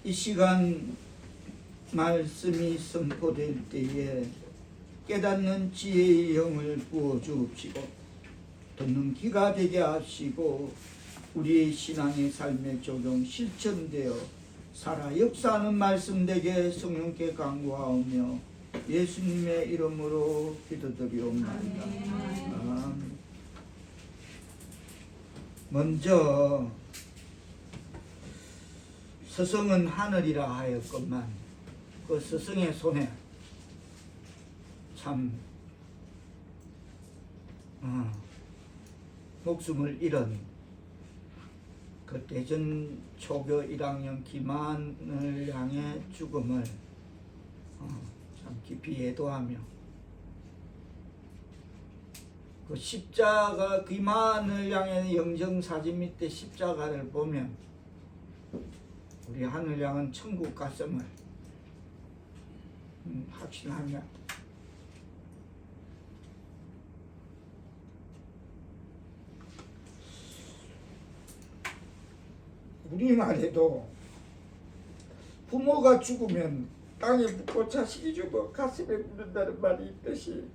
이 시간 말씀이 선포될 때에 깨닫는 지혜의 영을 부어 주옵시고 듣는 귀가 되게 하시고 우리의 신앙의 삶에 적용 실천되어 살아 역사하는 말씀 되게 성령께 간구하오며 예수님의 이름으로 기도드리옵나이다. 아멘. 먼저 스승은 하늘이라 하였건만 그 스승의 손에 참 목숨을 잃은 그 대전 초교 1학년 김한을 향해 죽음을 참 깊이 애도하며 그 십자가 김한을 향해 영정사진 밑에 십자가를 보면 우리 하늘 양은 천국 갔음을 확신하며 우리만 해도 부모가 죽으면 땅에 묻고 자식이 죽어 가슴에 묻는다는 말이 있듯이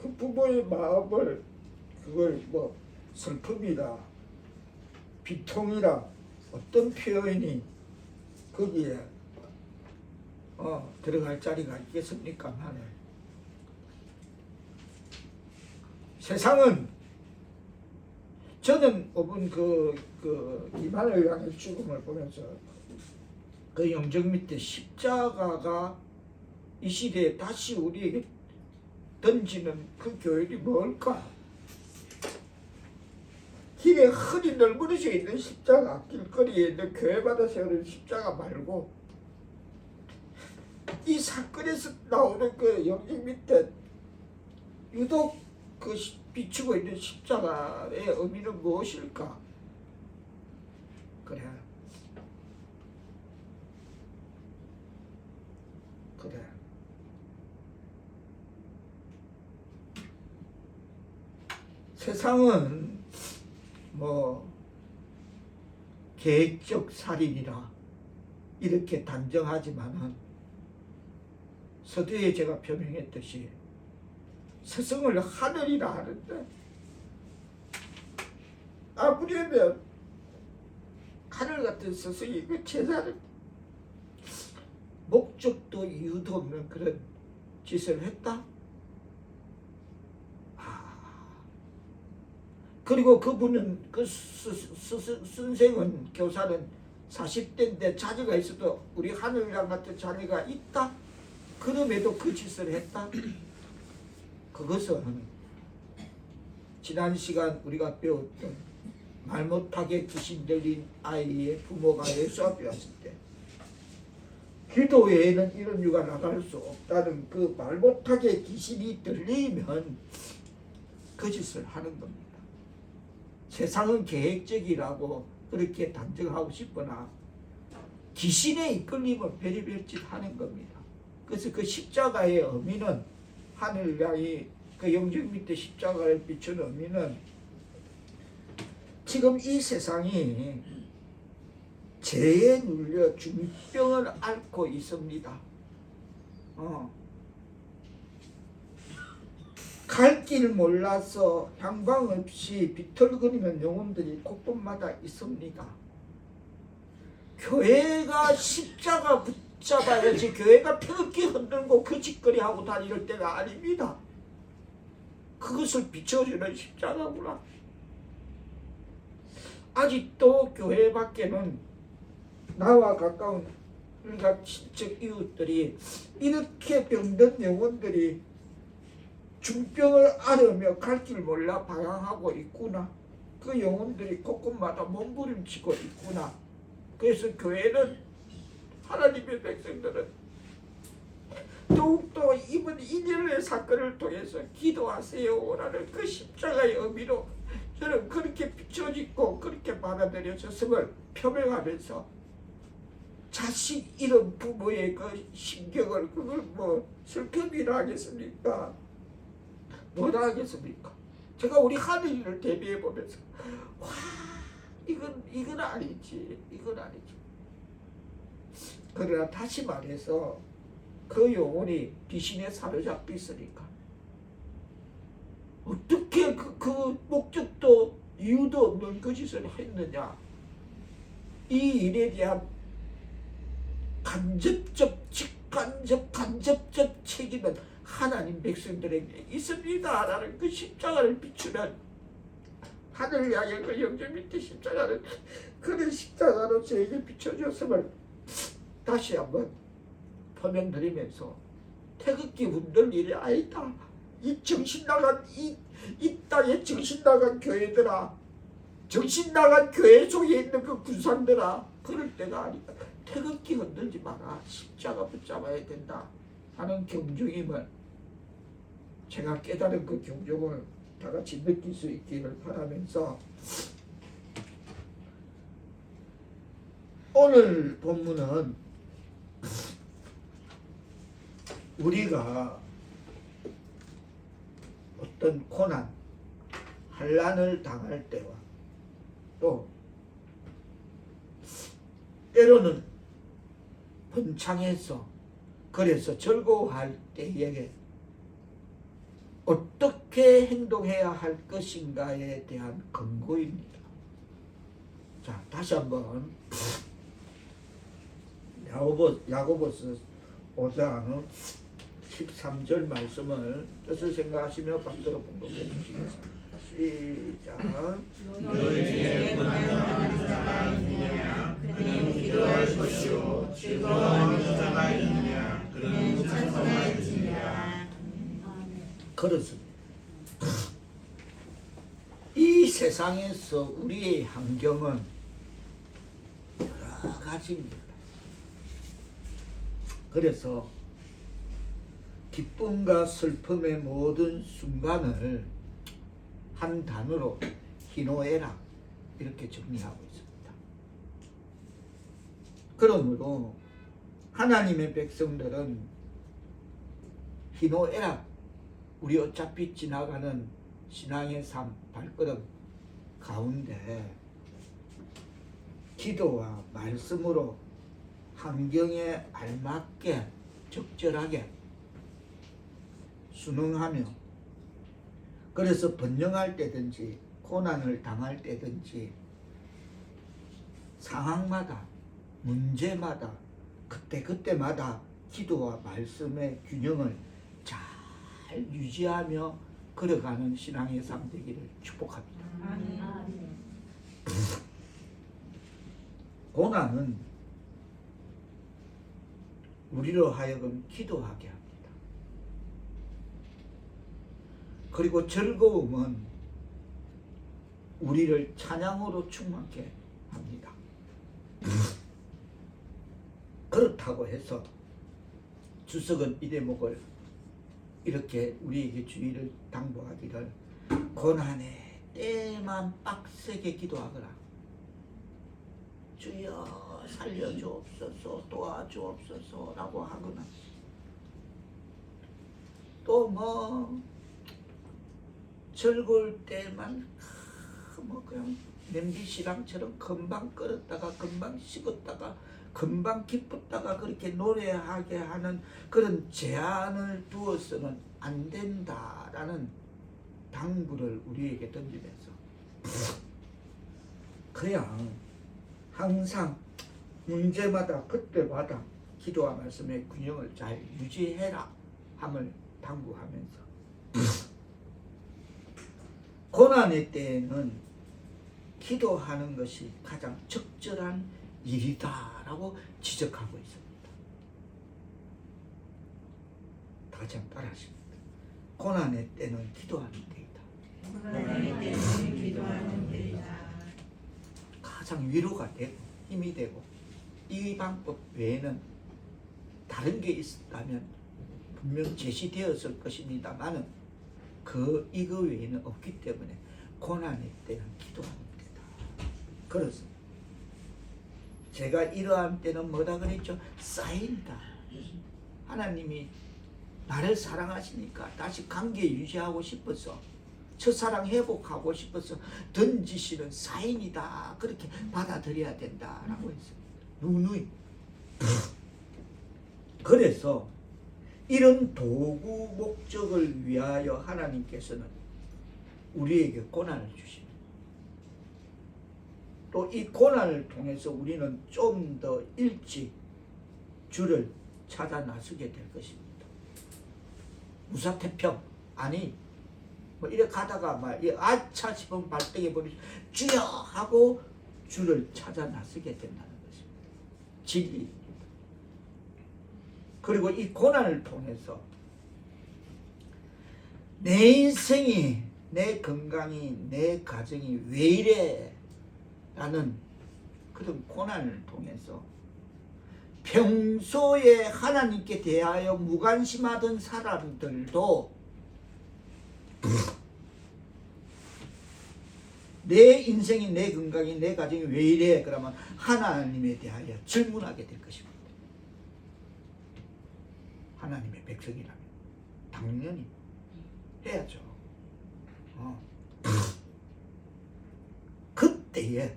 그 부모의 마음을 그걸 슬픔이라 비통이라 어떤 표현이 거기에 들어갈 자리가 있겠습니까만 세상은 저는 오분 그 김한을 향해 죽음을 보면서 그 영정 밑에 십자가가 이 시대에 다시 우리에게 던지는 그 교육이 뭘까? 길에 흔히 널브러져 있는 십자가, 길거리에 있는 교회마다 세우는 십자가 말고 이 사건에서 나오는 그 영정 밑에 유독 그 비추고 있는 십자가의 의미는 무엇일까? 그래. 세상은 계획적 살인이라 이렇게 단정하지만은 서두에 제가 표명했듯이 스승을 하늘이라 하는데 아무리면 하늘 같은 스승이 그 제자를 목적도 이유도 없는 그런 짓을 했다? 그리고 그분은 그 선생은 교사는 40대인데 자녀가 있어도 우리 하늘이랑 같은 자녀가 있다? 그럼에도 그 짓을 했다? 그것은 지난 시간 우리가 배웠던 말 못하게 귀신 들린 아이의 부모가 예수 앞에 왔을 때 기도 외에는 이런 유가 나갈 수 없다는 그 말 못하게 귀신이 들리면 그 짓을 하는 겁니다. 세상은 계획적이라고 그렇게 단정하고 싶거나 귀신의 이끌림을 베리베리 짓 하는 겁니다. 그래서 그 십자가의 의미는 하늘 양이 그 영정 밑에 십자가를 비추는 의미는 지금 이 세상이 죄에 눌려 중병을 앓고 있습니다. 갈 길 몰라서 향방 없이 비틀거리는 영혼들이 곳곳마다 있습니다. 교회가 십자가 붙잡아야지 교회가 태극기 흔들고 그 짓거리 하고 다닐 때가 아닙니다. 그것을 비춰주는 십자가구나. 아직도 교회 밖에는 나와 가까운 우리가 친척 이웃들이 이렇게 병든 영혼들이 중병을 앓으며 갈 길 몰라 방황하고 있구나. 그 영혼들이 곳곳마다 몸부림치고 있구나. 그래서 교회는 하나님의 백성들은 더욱더 이번 인연의 사건을 통해서 기도하세요라는 그 십자가의 의미로 저는 그렇게 비춰지고 그렇게 받아들여졌음을 표명하면서 자식 잃은 부모의 그 심경을 그걸 슬픔이라 하겠습니까? 뭐라 하겠습니까? 제가 우리 하늘이를 대비해 보면서 와 이건 아니지. 이건 아니지. 그러나 다시 말해서 그 영혼이 귀신에 사로잡혀 있으니까 어떻게 그 목적도 이유도 없는 거짓을 했느냐. 이 일에 대한 간접적 책임은 하나님 백성들에게 있습니다라는 그 십자가를 비추는, 하늘을 향해 그 영적 밑에 십자가를, 그런 십자가로 저에게 비춰줬음을 다시 한번 표명드리면서, 태극기 흔들 일이 아니다. 이 정신 나간 이 땅에 정신 나간 교회들아, 정신 나간 교회 속에 있는 그 군상들아, 그럴 때가 아니다. 태극기 흔들지 마라. 십자가 붙잡아야 된다 하는 경종임을, 제가 깨달은 그 경종을 다 같이 느낄 수 있기를 바라면서, 오늘 본문은 우리가 어떤 고난, 환난을 당할 때와 또 때로는 번창해서 그래서 즐거워할 때에 어떻게 행동해야 할 것인가에 대한 근거입니다. 자, 다시 한번 야고보서 5장 13절 말씀을 뜻을 생각하시며 박수로 봉독해 주시겠습니다. 시작. 너희 중에 고난당하는 자가 있느냐? 그는 기도할 것이요 즐거워하는 자가 있느냐? 그는 찬송할지니라. 그렇습니다. 이 세상에서 우리의 환경은 여러 가지입니다. 그래서 기쁨과 슬픔의 모든 순간을 한 단어로 희노애락 이렇게 정리하고 있습니다. 그러므로 하나님의 백성들은 희노애락, 우리 어차피 지나가는 신앙의 삶 발걸음 가운데 기도와 말씀으로 환경에 알맞게 적절하게 순응하며, 그래서 번영할 때든지 고난을 당할 때든지 상황마다 문제마다 그때마다 기도와 말씀의 균형을 잘 유지하며 걸어가는 신앙의 삶 되기를 축복합니다. 고난은 우리로 하여금 기도하게 합니다. 그리고 즐거움은 우리를 찬양으로 충만케 합니다. 그렇다고 해서 주석은 이 대목을 이렇게 우리에게 주의를 당부하기를, 고난의 때만 빡세게 기도하거라. 주여 살려주옵소서, 도와주옵소서 라고 하거나, 또 즐거울 때만 그냥 냄비시랑처럼 금방 끓었다가 금방 식었다가 금방 기뻤다가 그렇게 노래하게 하는 그런 제한을 두어서는 안 된다라는 당부를 우리에게 던지면서, 그냥 항상 문제마다 그때마다 기도와 말씀의 균형을 잘 유지해라 함을 당부하면서, 고난의 때에는 기도하는 것이 가장 적절한 일이다라고 지적하고 있습니다. 다시 한번 따라하십니다. 고난의 때는 기도하는 때이다. 고난의 때는 기도하는 때이다. 가장 위로가 되고 힘이 되고, 이 방법 외에는 다른 게 있었다면 분명 제시되었을 것입니다만은 이거 외에는 없기 때문에 고난의 때는 기도하는 때다. 그렇습니다. 제가 이러한 때는 뭐다 그랬죠? 쌓인다. 하나님이 나를 사랑하시니까 다시 관계 유지하고 싶어서 첫사랑 회복하고 싶어서 던지시는 사인이다. 그렇게 받아들여야 된다라고 했습니다. 누누이. 그래서 이런 도구 목적을 위하여 하나님께서는 우리에게 고난을 주십니다. 또 이 고난을 통해서 우리는 좀 더 일찍 주를 찾아 나서게 될 것입니다. 무사태평 아니 뭐 이래 가다가 막 아차 싶으면 발등에 버리고 주여 하고 주를 찾아 나서게 된다는 것입니다. 진리입니다. 그리고 이 고난을 통해서 내 인생이, 내 건강이, 내 가정이 왜 이래? 라는 그런 고난을 통해서 평소에 하나님께 대하여 무관심하던 사람들도 내 인생이, 내 건강이, 내 가정이 왜 이래? 그러면 하나님에 대하여 질문하게 될 것입니다. 하나님의 백성이라면 당연히 해야죠. 그때에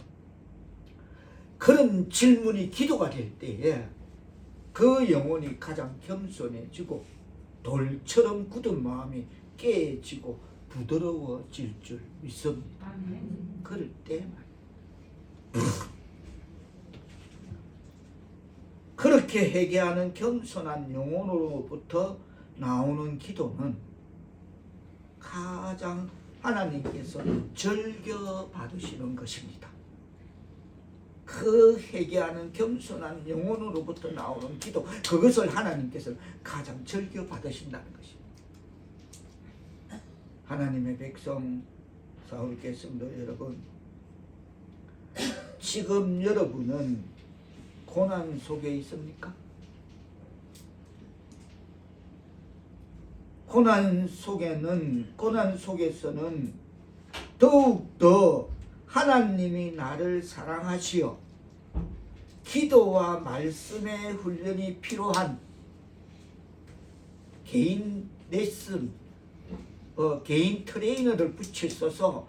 그런 질문이 기도가 될 때에 그 영혼이 가장 겸손해지고 돌처럼 굳은 마음이 깨지고 부드러워질 줄 믿습니다. 그럴 때만 그렇게 회개하는 겸손한 영혼으로부터 나오는 기도는 가장 하나님께서 즐겨 받으시는 것입니다. 그 회개하는 겸손한 영혼으로부터 나오는 기도, 그것을 하나님께서 가장 즐겨 받으신다는 것입니다. 하나님의 백성 사울계 성도 여러분, 지금 여러분은 고난 속에 있습니까? 고난 속에서는 더욱더 하나님이 나를 사랑하시어 기도와 말씀의 훈련이 필요한 개인 레슨, 개인 트레이너를 붙이셔서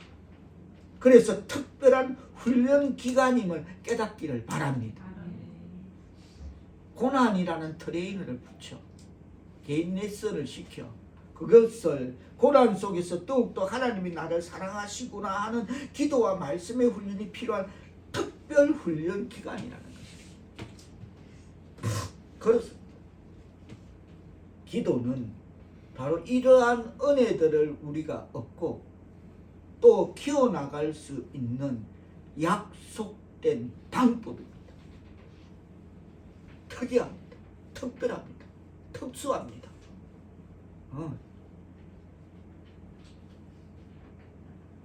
그래서 특별한 훈련 기간임을 깨닫기를 바랍니다. 고난이라는 트레이너를 붙여 개인 레슨을 시켜 그것을 고난 속에서 더욱더 하나님이 나를 사랑하시구나 하는 기도와 말씀의 훈련이 필요한 특별 훈련 기간이라는 것입니다. 그렇습니다. 기도는 바로 이러한 은혜들을 우리가 얻고 또 키워나갈 수 있는 약속된 방법입니다. 특이합니다. 특별합니다. 특수합니다.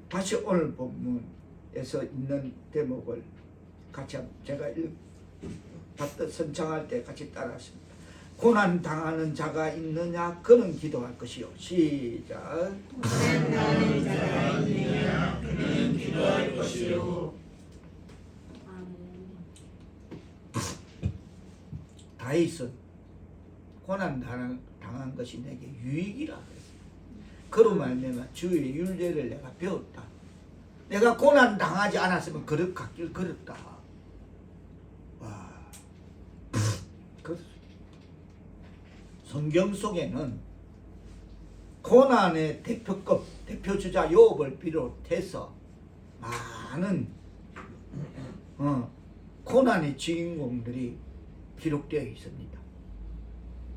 다시 오늘 본문에서 있는 대목을 같이 제가 선창할 때 같이 따라하십니다. 고난 당하는 자가 있느냐 그는 기도할 것이요. 시작. 고난 당하는 자가 있느냐 그는 기도할 것이요. 다윗은 고난 당한 것이 내게 유익이라 그랬습니다. 그로 말미암아 주의 율례를 내가 배웠다. 내가 고난 당하지 않았으면 그릇 갓길 걸었다. 와, 성경 속에는 고난의 대표주자 욥을 비롯해서 많은 고난의 주인공들이 기록되어 있습니다.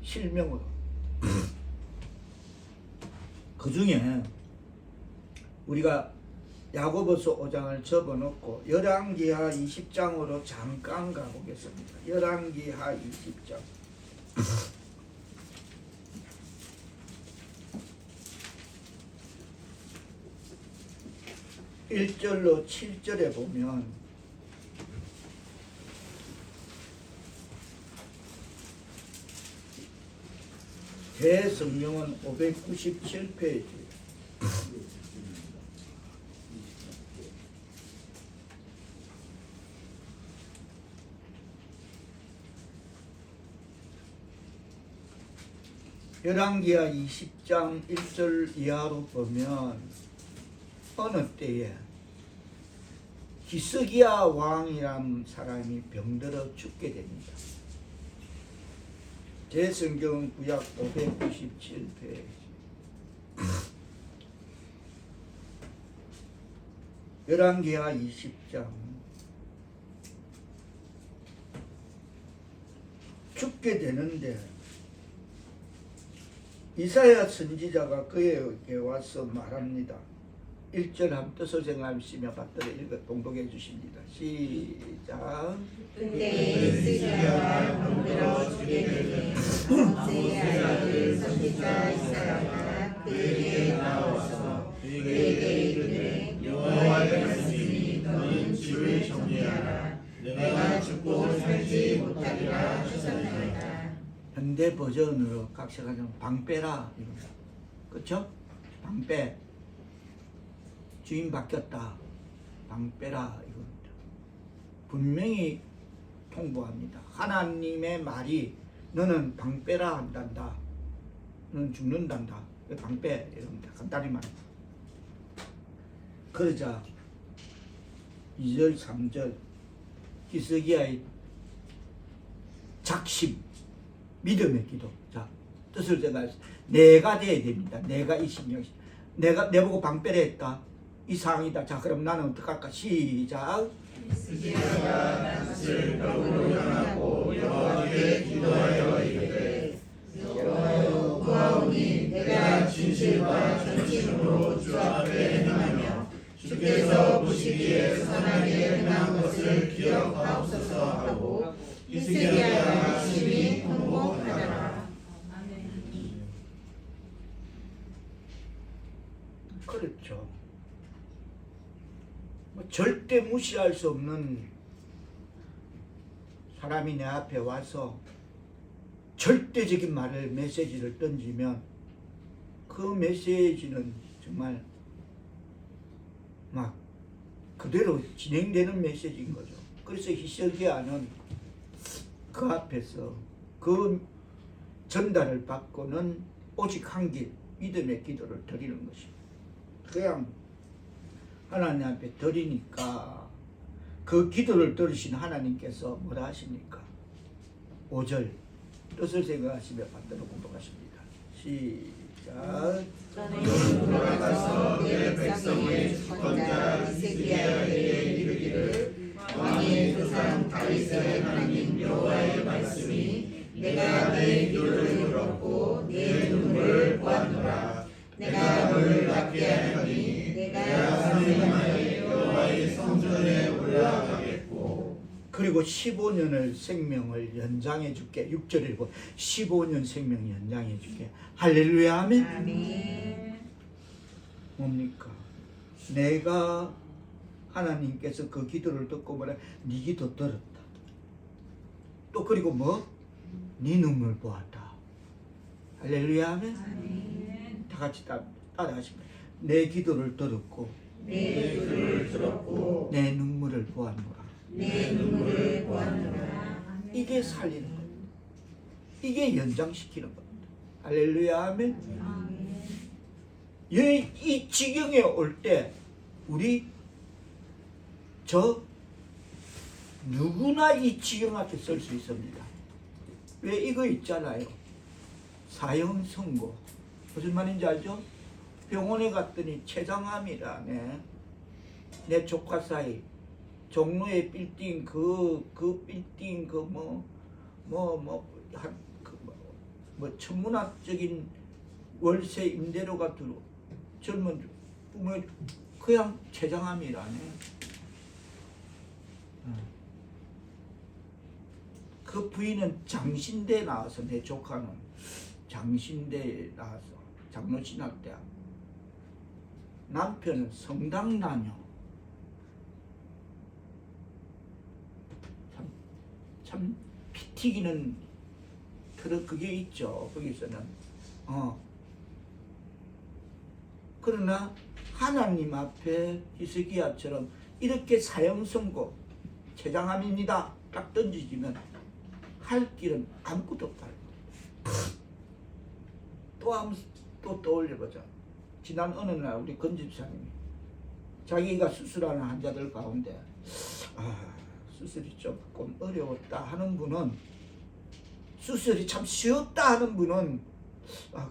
실명으로. 그 중에 우리가 야고보서 5장을 접어놓고 열왕기하 20장으로 잠깐 가보겠습니다. 열왕기하 20장. 1절로 7절에 보면 대성경은 597페이지. 열왕기하 20장 1절 이하로 보면 어느 때에 히스기야 왕이란 사람이 병들어 죽게 됩니다. 제 성경 구약 597페이지. 열왕기하 20장. 죽게 되는데 이사야 선지자가 그에게 와서 말합니다. 1절 한 뜻을 생각하시며 받들어 읽어 봉독해 주십니다. 시작. 그때 히스기야가 병들어 죽게 되니 아모스의 아들 선지자 이사야가 그에게 나와서 그에게 이르되 여호와의 말씀이 너는 집을 정리하라. 내가 죽고 살지 못하리라 하셨나이다. 현대 버전으로 각색하자면 방빼라 이겁니다. 그렇죠? 방빼. 주인 바뀌었다. 방빼라 이겁니다. 분명히 통보합니다. 하나님의 말이 너는 방빼라 한단다. 너는 죽는단다. 방빼 이럽니다. 간단히 말합니다. 그러자 2절 3절 히스기야의 작심 믿음의 기도. 자, 뜻을 제가 내가 돼야 됩니다. 내가 이 신경 내가 내보고 방빼라 했다. 이 상황이다. 자, 그럼 나는 어떡할까? 시작. 히스기야가 낯을 벽으로 향하고 여호와께 기도하여 이르되 여호와여 구하오니 내가 진실과 전심으로 주 앞에 행하며 주께서 보시기에 선하게 행한 것을 기억하옵소서 하고 히스기야가 심히 통곡하더라. 그렇죠. 절대 무시할 수 없는 사람이 내 앞에 와서 절대적인 말을 메시지를 던지면 그 메시지는 정말 막 그대로 진행되는 메시지인 거죠. 그래서 히스기야는 그 앞에서 그 전달을 받고는 오직 한 길 믿음의 기도를 드리는 것입니다. 그냥 하나님 앞에 드리니까 그 기도를 들으신 하나님께서 뭐라 하십니까? 5절 뜻을 생각하시며 반대로 공독하십니다. 시작. 너는 돌아가서 내 백성의 주권자 히스기야에게 이르기를 왕의 조상 다윗의 하나님 여호와의 말씀이 내가 내 기도를 들었고 내 눈물을 보았노라. 내가 너를 낫게 하니 내가 생명하여 여호와의 성전에 올라가겠고 그리고 15년을 생명을 연장해 줄게. 6절 읽고 15년 생명 연장해 줄게. 할렐루야 아멘. 아멘. 뭡니까? 내가 하나님께서 그 기도를 듣고 뭐라 네 기도 들었다. 또 그리고 뭐? 네 눈물 보았다. 할렐루야 아멘. 다 같이 따라하십니다. 내 기도를 들었고 내 기도를 들었고 내 눈물을 보았노라. 내 눈물을 보았노라. 이게 살리는 겁니다. 이게 연장시키는 겁니다. 할렐루야 아멘. 이 지경에 올 때 우리 누구나 이 지경 앞에 설 수 있습니다. 왜 이거 있잖아요. 사형 선고. 무슨 말인지 알죠? 병원에 갔더니 췌장암이라네. 내 조카 사이 종로의 빌딩 그 빌딩 천문학적인 월세 임대료가 들어 젊은 뭐 그냥 췌장암이라네. 그 부인은 장신대 나와서 내 조카는 장신대 나와서 장로신학대학. 남편은 성당다녀. 참 피 튀기는 그게 있죠. 거기서는 그러나 하나님 앞에 히스기야처럼 이렇게 사형 선고 췌장암입니다 딱 던지지면 할 길은 아무것도 없다. 또 떠올려보자. 지난 어느 날 우리 건집사님이 자기가 수술하는 환자들 가운데 수술이 조금 어려웠다 하는 분은, 수술이 참 쉬웠다 하는 분은,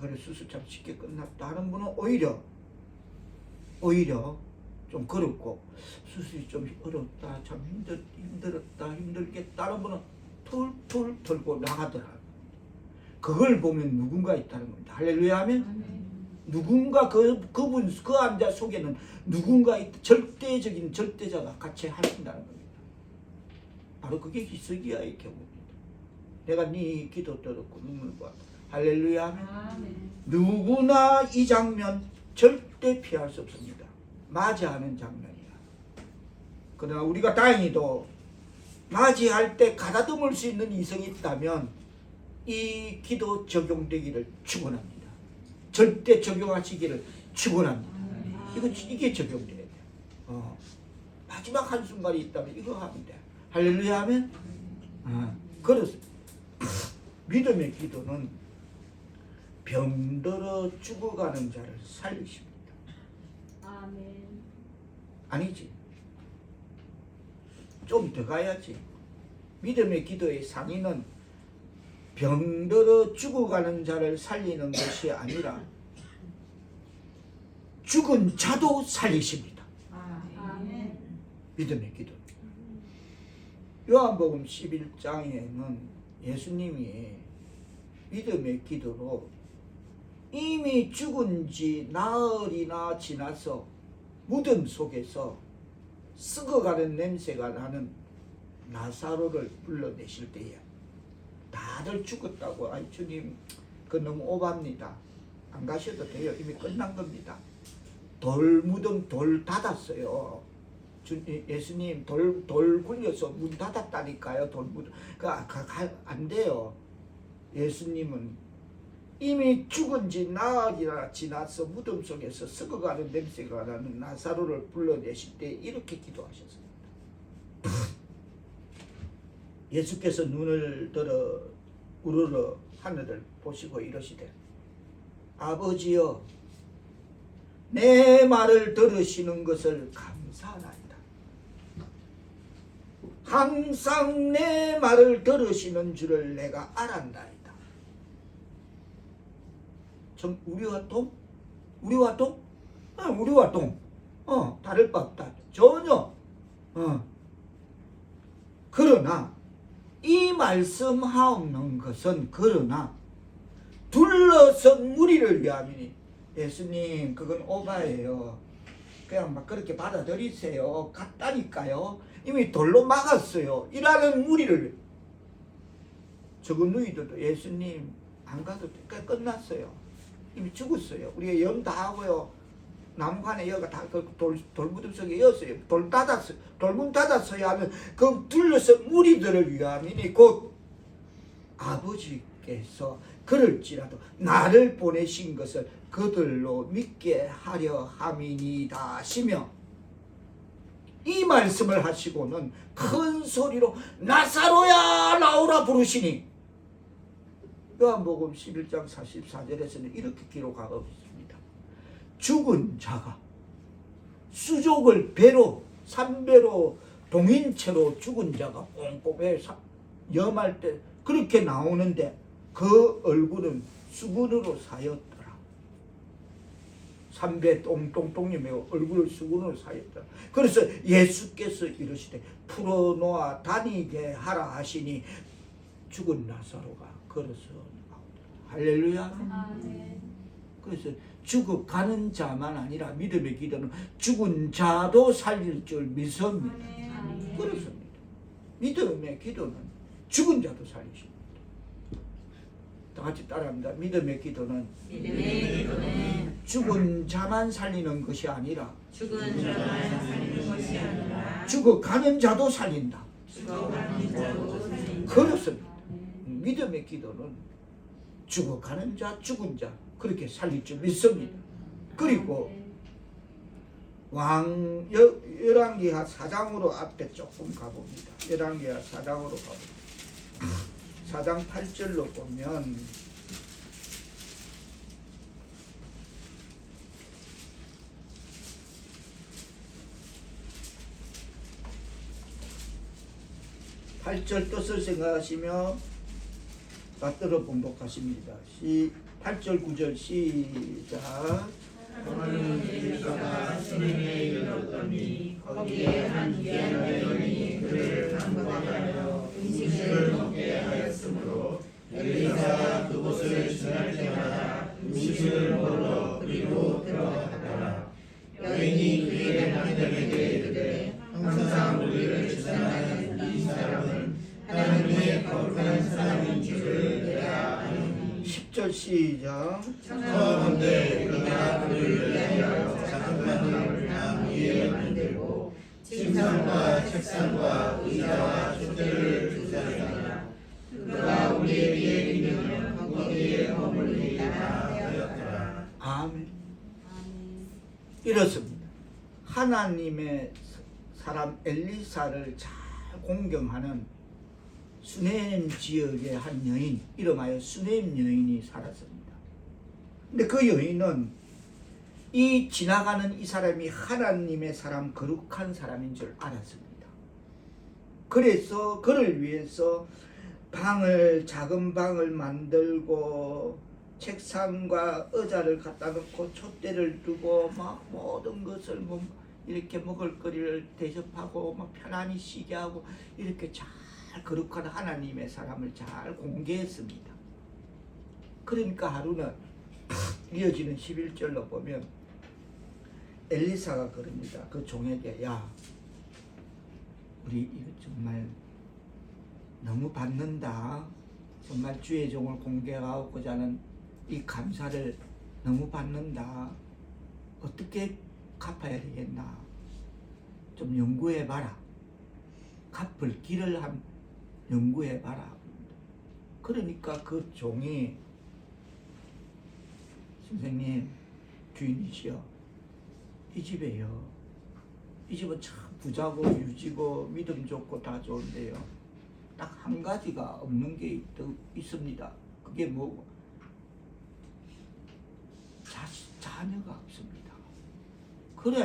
그래 수술 참 쉽게 끝났다 하는 분은 오히려 좀 그렇고, 수술이 좀 어렵다, 참 힘들었다, 힘들겠다 하는 분은 툴툴 털고 나가더라. 그걸 보면 누군가 있다는 겁니다. 할렐루야 하면 누군가 그분 그 환자 속에는 누군가 절대적인 절대자가 같이 하신다는 겁니다. 바로 그게 히스기야의 경우입니다. 내가 네 기도 들었고 눈물 보았다. 할렐루야 하면 누구나 이 장면 절대 피할 수 없습니다. 맞이하는 장면이야. 그러나 우리가 다행히도 맞이할 때 가다듬을 수 있는 이성이 있다면 이 기도 적용되기를 축원합니다. 절대 적용하시기를 축원합니다. 이게 적용돼야 돼. 마지막 한순간이 있다면 이거 하면 돼. 할렐루야 하면 그렇습니다. 믿음의 기도는 병들어 죽어가는 자를 살리십니다. 아멘. 아니지. 좀 더 가야지. 믿음의 기도의 상의는 병들어 죽어가는 자를 살리는 것이 아니라 죽은 자도 살리십니다. 아멘. 믿음의 기도. 요한복음 11장에는 예수님이 믿음의 기도로 이미 죽은 지 나흘이나 지나서 무덤 속에서 썩어가는 냄새가 나는 나사로를 불러내실 때에 다들 죽었다고, 아이 주님 그 너무 오바입니다. 안 가셔도 돼요. 이미 끝난 겁니다. 무덤 돌 닫았어요. 예수님 돌 굴려서 문 닫았다니까요. 무덤 안 돼요. 예수님은 이미 죽은 지 나흘이나 지나서 무덤 속에서 썩어가는 냄새가 나는 나사로를 불러내실 때 이렇게 기도하셨습니다. 예수께서 눈을 들어 우러러 하늘을 보시고 이러시되, 아버지여, 내 말을 들으시는 것을 감사하나이다. 항상 내 말을 들으시는 줄을 내가 알았나이다. 우리와 동? 우리와 동? 우리와 동. 다를 바 없다. 전혀. 그러나 이 말씀하옵는 것은, 그러나 둘러선 무리를 위함이니. 예수님 그건 오바예요. 그냥 막 그렇게 받아들이세요. 같다니까요. 이미 돌로 막았어요. 이라는 무리를. 적은 누이들도 예수님 안 가도 돼. 끝났어요. 이미 죽었어요. 우리가 영 다 하고요. 나무관에 여가 다 돌무덤 속에 였어요. 돌문 닫았어야 하면 그 둘러서 무리들을 위함이니 곧 아버지께서 그럴지라도 나를 보내신 것을 그들로 믿게 하려 함이니이다 하시며, 이 말씀을 하시고는 큰 소리로 나사로야 나오라 부르시니, 요한복음 11장 44절에서는 이렇게 기록하고 있습니다. 죽은 자가 수족을 배로 3배로 동인체로 죽은 자가 꼼꼼해 염할 때 그렇게 나오는데, 그 얼굴은 수건으로 사였더라. 3배 똥똥똥이며 얼굴을 수건으로 사였더라. 그래서 예수께서 이르시되 풀어놓아 다니게 하라 하시니 죽은 나사로가 걸어서 나오더라. 할렐루야. 아멘. 그래서 죽어가는 자만 아니라 믿음의 기도는 죽은 자도 살릴 줄 믿습니다. 아멘. 그렇습니다. 믿음의 기도는 죽은 자도 살리십니다. 다 같이 따라합니다. 믿음의 기도는 죽은 자만 살리는 것이 아니라 죽은 자만 살리는 것이 아니라 죽어가는 자도 살린다. 죽어가는 자도 살린다. 그렇습니다. 믿음의 기도는 죽어가는 자, 죽은 자 그렇게 살릴 줄 믿습니다. 그리고 열왕기하 4장으로 앞에 조금 가봅니다. 열왕기하 4장으로 가봅니다. 4장 8절로 보면 8절 뜻을 생각하시며 받들어 봉독하십니다. 8절 9절 시작. 하나님은 엘리사가 수넴에 이르렀더니 거기에 한 귀한 여인이 그를 방문하여 음식을 먹게 하였으므로 엘리사가 그곳을 지날 때마다 음식을 먹으러 그리로 들어갔더라. 여인이 그의 남편에게 이르되 항상 우리를 주장하는 이 사람은 하나님의 거룩한 사람인 줄을 내가 아노니 10절 시작. 청하건대 우리가 그를 위하여 작은 방을 남 위에 만들고 침상과 책상과 의자와 촛대를 두자니라. 그가 우리에게 이르면 거기에 머물리라 하였더라. 아멘. 이렇습니다. 하나님의 사람 엘리사를 잘 공경하는 수넴 지역의 한 여인, 이름하여 수넴 여인이 살았습니다. 근데 그 여인은 이 지나가는 이 사람이 하나님의 사람, 거룩한 사람인 줄 알았습니다. 그래서 그를 위해서 작은 방을 만들고 책상과 의자를 갖다 놓고 촛대를 두고 막 모든 것을 이렇게 먹을거리를 대접하고 막 편안히 쉬게 하고 이렇게 잘 거룩한 하나님의 사람을 잘 공개했습니다. 그러니까 하루는 이어지는 11절로 보면 엘리사가 그럽니다. 그 종에게, 야, 우리 이거 정말 너무 받는다. 정말 주의 종을 공개하고자 하는 이 감사를 너무 받는다. 어떻게 갚아야 되겠나? 좀 연구해봐라. 갚을 길을 한 연구해봐라. 그러니까 그 종이, 선생님, 주인이시여, 이 집에요. 이 집은 참 부자고 유지고 믿음 좋고 다 좋은데요. 딱 한 가지가 없는 게 있습니다. 그게 뭐고? 자녀가 없습니다. 그래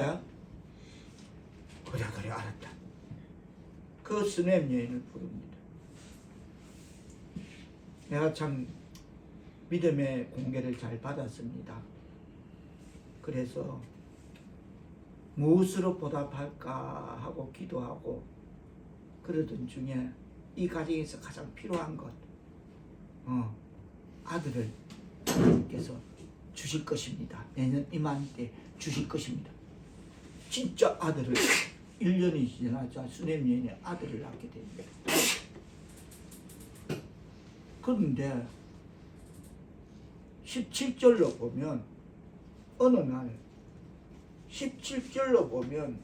알았다. 그 수넴 여인을 부릅니다. 내가 참 믿음의 공개를 잘 받았습니다. 그래서 무엇으로 보답할까 하고 기도하고 그러던 중에 이 가정에서 가장 필요한 것, 아들을 하나님께서 주실 것입니다. 내년 이맘때 주실 것입니다. 진짜 아들을 1년이 지나자 수넴 여인이 아들을 낳게 됩니다. 그런데 17절로 보면 어느 날 17절로 보면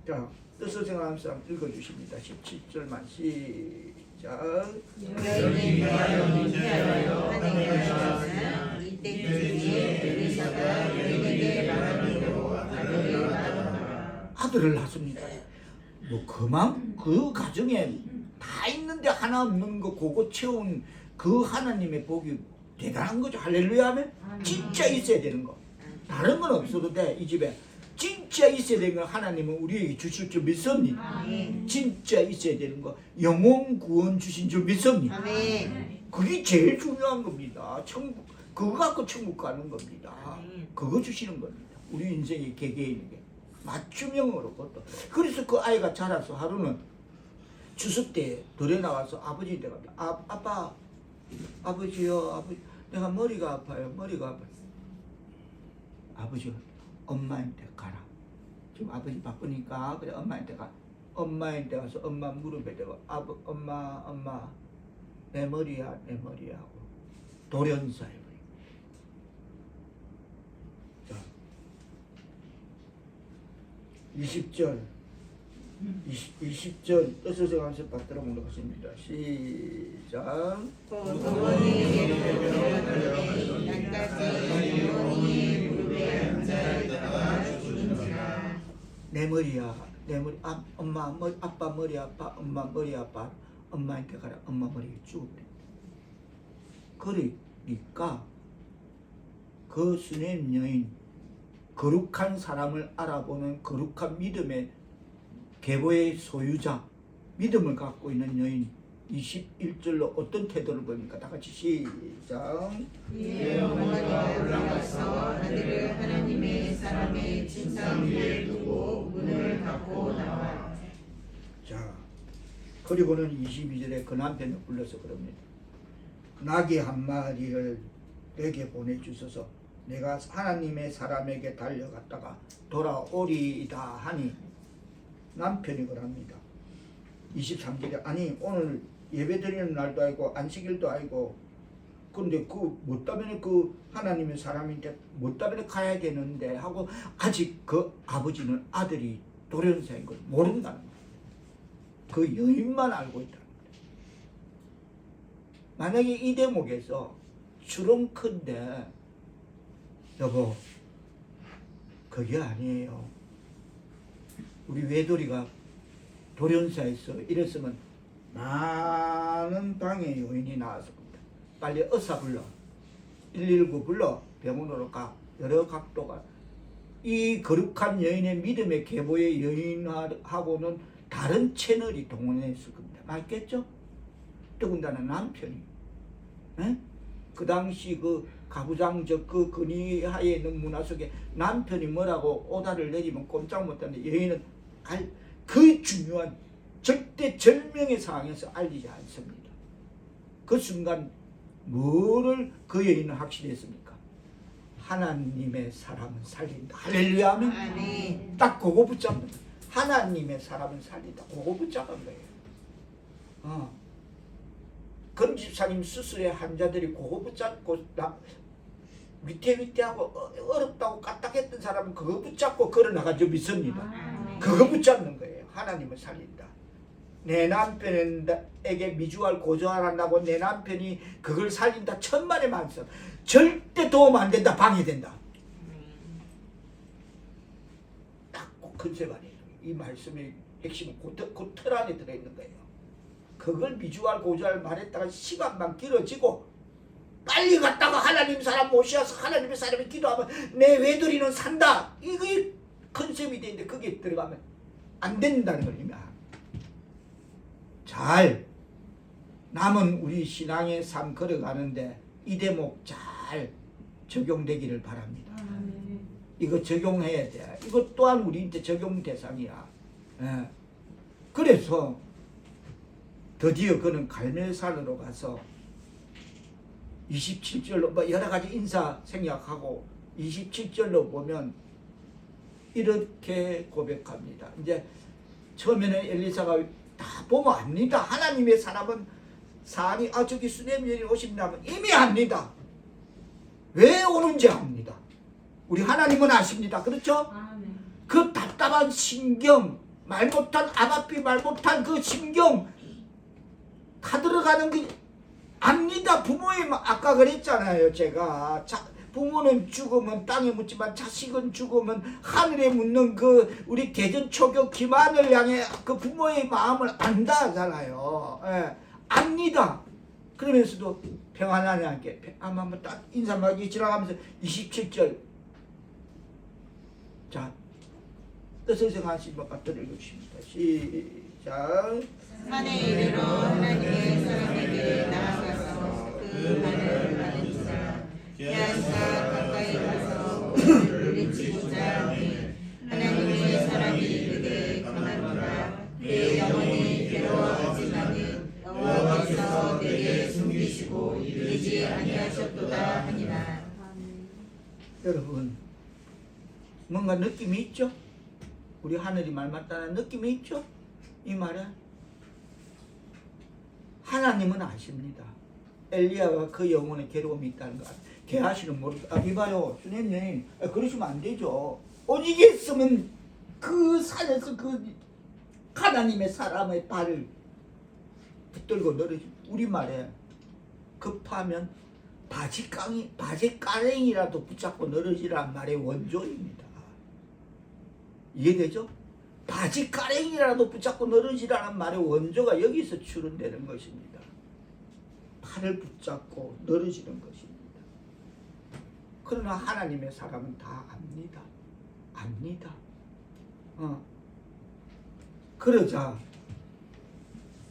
자 뜻을 생각하는 사람 읽어주십니다. 17절만 시작. 여인이 위하여 잉태하여 하늘을 나왔으나 이때쯤에 엘리사가 여인에게 말한 대로 아들을 낳았더라. 아들을 낳습니다. 뭐 그만 그 가정에 다 있는데 하나 없는 거 그거 채운 그 하나님의 복이 대단한 거죠. 할렐루야 하면 진짜 있어야 되는 거. 다른 건 없어도 돼. 이 집에 진짜 있어야 되는 거 하나님은 우리에게 주실 줄 믿습니다. 진짜 있어야 되는 거 영혼 구원 주신 줄 믿습니다. 그게 제일 중요한 겁니다. 천국 그거 갖고 천국 가는 겁니다. 그거 주시는 겁니다. 우리 인생의 개개인에게 맞춤형으로 그것도. 그래서 그 아이가 자라서 하루는 추석 때 들에 나와서 아버지한테 갑니다. 아빠, 아버지요, 아버지, 내가 머리가 아파요. 아버지가 엄마한테 가라. 지금 아버지 바쁘니까 그래 엄마한테 가. 엄마한테 가서 엄마 무릎에 대고 엄마 내 머리야 하고 돌연사해. 자 20절 20절 뜻을 생각하면서 받들어 먹는 시작. 부모님에게 물어보되 난까지 부모님의 무릎에 앉아 있다가 죽으니라. 내 머리야, 내 머리. 엄마 머리, 아빠 머리 아파. 엄마 머리 아파. 엄마한테 가라. 엄마 머리 죽었대. 그러니까 그 수넴 여인, 거룩한 사람을 알아보는 거룩한 믿음의 계보의 소유자, 믿음을 갖고 있는 여인 21절로 어떤 태도를 보입니까? 다 같이 시작. 이에 어머니가 올라가서 아들을 하나님의 사람의 침상 위에 두고 문을 닫고 나와. 자, 그리고는 22절에 그 남편을 불러서 그럽니다. 나귀 한 마리를 내게 보내주소서. 내가 하나님의 사람에게 달려갔다가 돌아오리이다 하니 남편이 그럽니다. 23절에 아니 오늘 예배드리는 날도 아니고 안식일도 아니고 근데 그 뭐 때문에 그 하나님의 사람인데 뭐 때문에 가야 되는데 하고 아직 그 아버지는 아들이 돌연사인 걸 모른다는 거예요. 그 여인만 알고 있다는 거예요. 만약에 이 대목에서 추론컨대 여보 그게 아니에요. 우리 외돌이가 돌연사했어. 이랬으면 많은 방에 요인이 나와서 빨리 의사 불러 119 불러 병원으로 가. 여러 각도가 이 거룩한 여인의 믿음의 계보의 여인하고는 다른 채널이 동원했을 겁니다. 맞겠죠? 더군다나 남편이 그 당시 그 가부장적 그 근위하에 있는 문화 속에 남편이 뭐라고 오다를 내리면 꼼짝 못하는데 여인은 그 중요한 절대 절명의 상황에서 알리지 않습니다. 그 순간 뭐를 그 여인은 확실했습니까? 하나님의 사람은 살린다. 할렐루야 하면 아멘. 딱 그거 붙잡는 거예요. 하나님의 사람은 살린다. 그거 붙잡은 거예요. 건집사님 수술의 환자들이 그거 붙잡고 위태위태하고 어렵다고 까딱했던 사람은 그거 붙잡고 걸어나가죠. 믿습니다. 그거 붙잡는 거예요. 하나님을 살린다. 내 남편에게 미주알 고조하란다고 내 남편이 그걸 살린다. 천만의 말씀. 절대 도움 안 된다. 방해된다. 딱 그 컨셉 안에 이 말씀의 핵심은 그 틀 안에 들어있는 거예요. 그걸 미주알 고조할 말했다가 시간만 길어지고 빨리 갔다가 하나님 사람 모셔서 하나님의 사람이 기도하면 내 외돌이는 산다. 이게 컨셉이 되는데 그게 들어가면 안 된다는 걸 의미합니다. 잘 남은 우리 신앙의 삶 걸어가는데 이 대목 잘 적용되기를 바랍니다. 이거 적용해야 돼. 이것 또한 우리한테 적용 대상이야. 그래서 드디어 그는 갈멜산으로 가서 27절로 뭐 여러 가지 인사 생략하고 27절로 보면 이렇게 고백합니다. 이제 처음에는 엘리사가 다 보면 압니다. 하나님의 사람은 사안이 저기 수냄연이 오신다면 이미 압니다. 왜 오는지 압니다. 우리 하나님은 아십니다. 그렇죠? 그 답답한 심경, 말 못한 아바피 말 못한 그 심경 다 들어가는 게 압니다. 부모의 아까 그랬잖아요. 제가 부모는 죽으면 땅에 묻지만 자식은 죽으면 하늘에 묻는 그 우리 대전 초교 김하늘 양의 그 부모의 마음을 안다 하잖아요. 압니다. 그러면서도 평안하게 함께 한번 딱 인사하기 지나가면서 27절 자 뜻을 생각하신 것 같아 읽으십니다. 시작. 산에 이르러 하나님의 사람에게 나아가서 그 말을 받으니라. 게하사 가까이 가서 그를 물리치고자 하니 하나님의 사람이 그에게 가만두라. 내 영혼이 괴로워하지만은 여호와께서 내게 숨기시고 이르지 아니하셨도다 하니라. 여러분 뭔가 느낌이 있죠? 우리 하늘이 말 맞다는 느낌이 있죠? 이 말에 하나님은 아십니다. 엘리야가 그 영혼에 괴로움이 있다는 거 게하시는 모르고 이봐요 주님 그러시면 안 되죠. 오직했으면 그 산에서 그 하나님의 사람의 발을 붙들고 늘어지 우리 말에 급하면 바지가랭이라도 붙잡고 늘어지란 말의 원조입니다. 이해되죠? 바지가랭이라도 붙잡고 늘어지라는 말의 원조가 여기서 출현되는 것입니다. 팔을 붙잡고 늘어지는 것입니다. 그러나 하나님의 사람은 다 압니다. 압니다. 그러자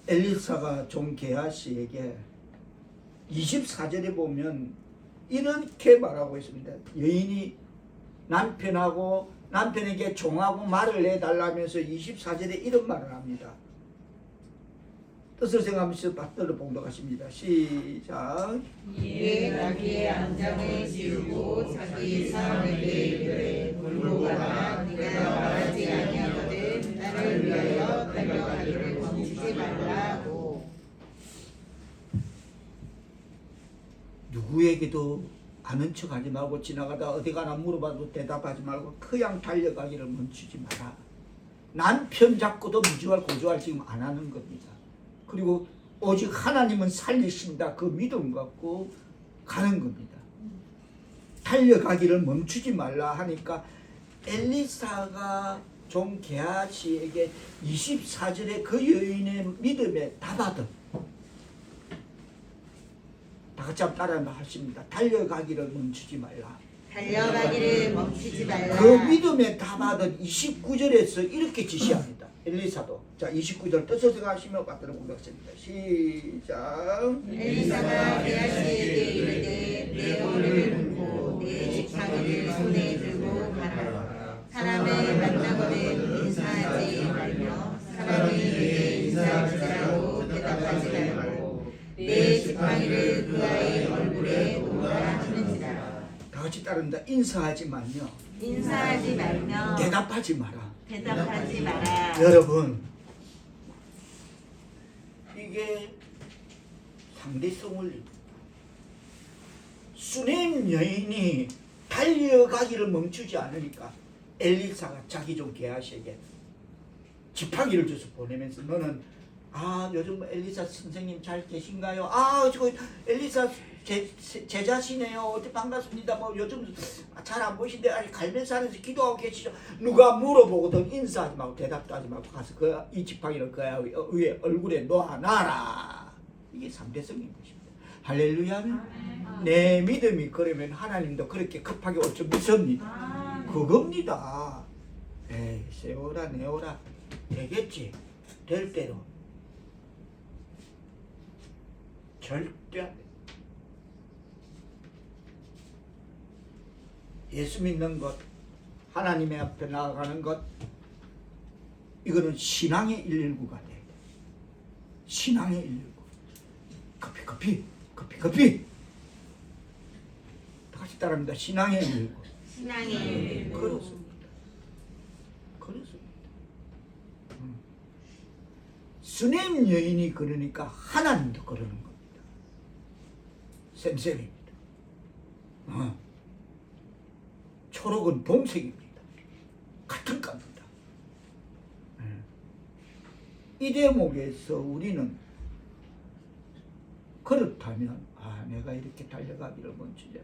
엘리사가 종 게하시에게 24절에 보면 이렇게 말하고 있습니다. 여인이 남편에게 종하고 말을 내달라면서 24절에 이런 말을 합니다. 뜻을 생각하면서 받들어 봉독하십니다. 시작. 이에 자기의 안장을 지우고 자기 사람에게 이르되 돌고 가라. 네가 말하지 아니하거든 나를 위하여 달려가기를 멈추지 말라고. 누구에게도 아는 척하지 말고 지나가다 어디 가나 물어봐도 대답하지 말고 그냥 달려가기를 멈추지 마라. 남편 잡고도 무지할 고주할 지금 안 하는 겁니다. 그리고 오직 하나님은 살리신다 그 믿음 갖고 가는 겁니다. 달려가기를 멈추지 말라 하니까 엘리사가 종 게하시에게 24절에 그 여인의 믿음에 답하듯 다 같이 한번 따라 하십니다. 달려가기를 멈추지 말라. 달려가기를 멈추지 말라. 그 믿음에 답하듯 29절에서 이렇게 지시합니다. 엘리사도. 자, 29절 뜻을 생각하시며 받들어 보겠습니다. 시작. 엘리사가 게하시에게 이르되 내 오를 묶고 내 지팡이를 손에 들고 가라. 사람을 만나거든 인사하지 말며 사람이 내게 인사할지라도 대답하지 말고 내 지팡이를 그 아이 얼굴에 놓으라 하는지라. 다 같이 따릅니다. 인사하지 말며 인사하지 말며 대답하지 마라. 대답하지 마라. 여러분, 이게 상대성을 수넴 여인이 달려가기를 멈추지 않으니까 엘리사가 자기 종 게하시에게 지팡이를 줘서 보내면서 너는 요즘 엘리사 선생님 잘 계신가요? 저 엘리사 제자시네요. 어디 반갑습니다. 뭐 요즘 잘 안 보이신데 갈멜산 안에서 기도하고 계시죠. 누가 물어보거든 인사하지 말고 대답도 하지 말고 가서 이 지팡이를 그 위에 얼굴에 놓아놔라. 이게 상대성인 것입니다. 할렐루야. 내 믿음이 그러면 하나님도 그렇게 급하게 올 줄 믿습니다. 그겁니다. 에이, 세워라 내워라 되겠지. 될 대로. 절대 안 돼. 예수 믿는 것, 하나님의 앞에 나아가는 것, 이거는 신앙의 119가 돼. 신앙의 119. 커피. 다 같이 따라합니다. 신앙의 119. 신앙의 일. 그렇습니다. 수넴 여인이 그러니까 하나님도 그러는 겁니다. 쌤쌤입니다. 초록은 동색입니다. 같은 값입니다. 이 대목에서 우리는 그렇다면 내가 이렇게 달려가기를 멈추지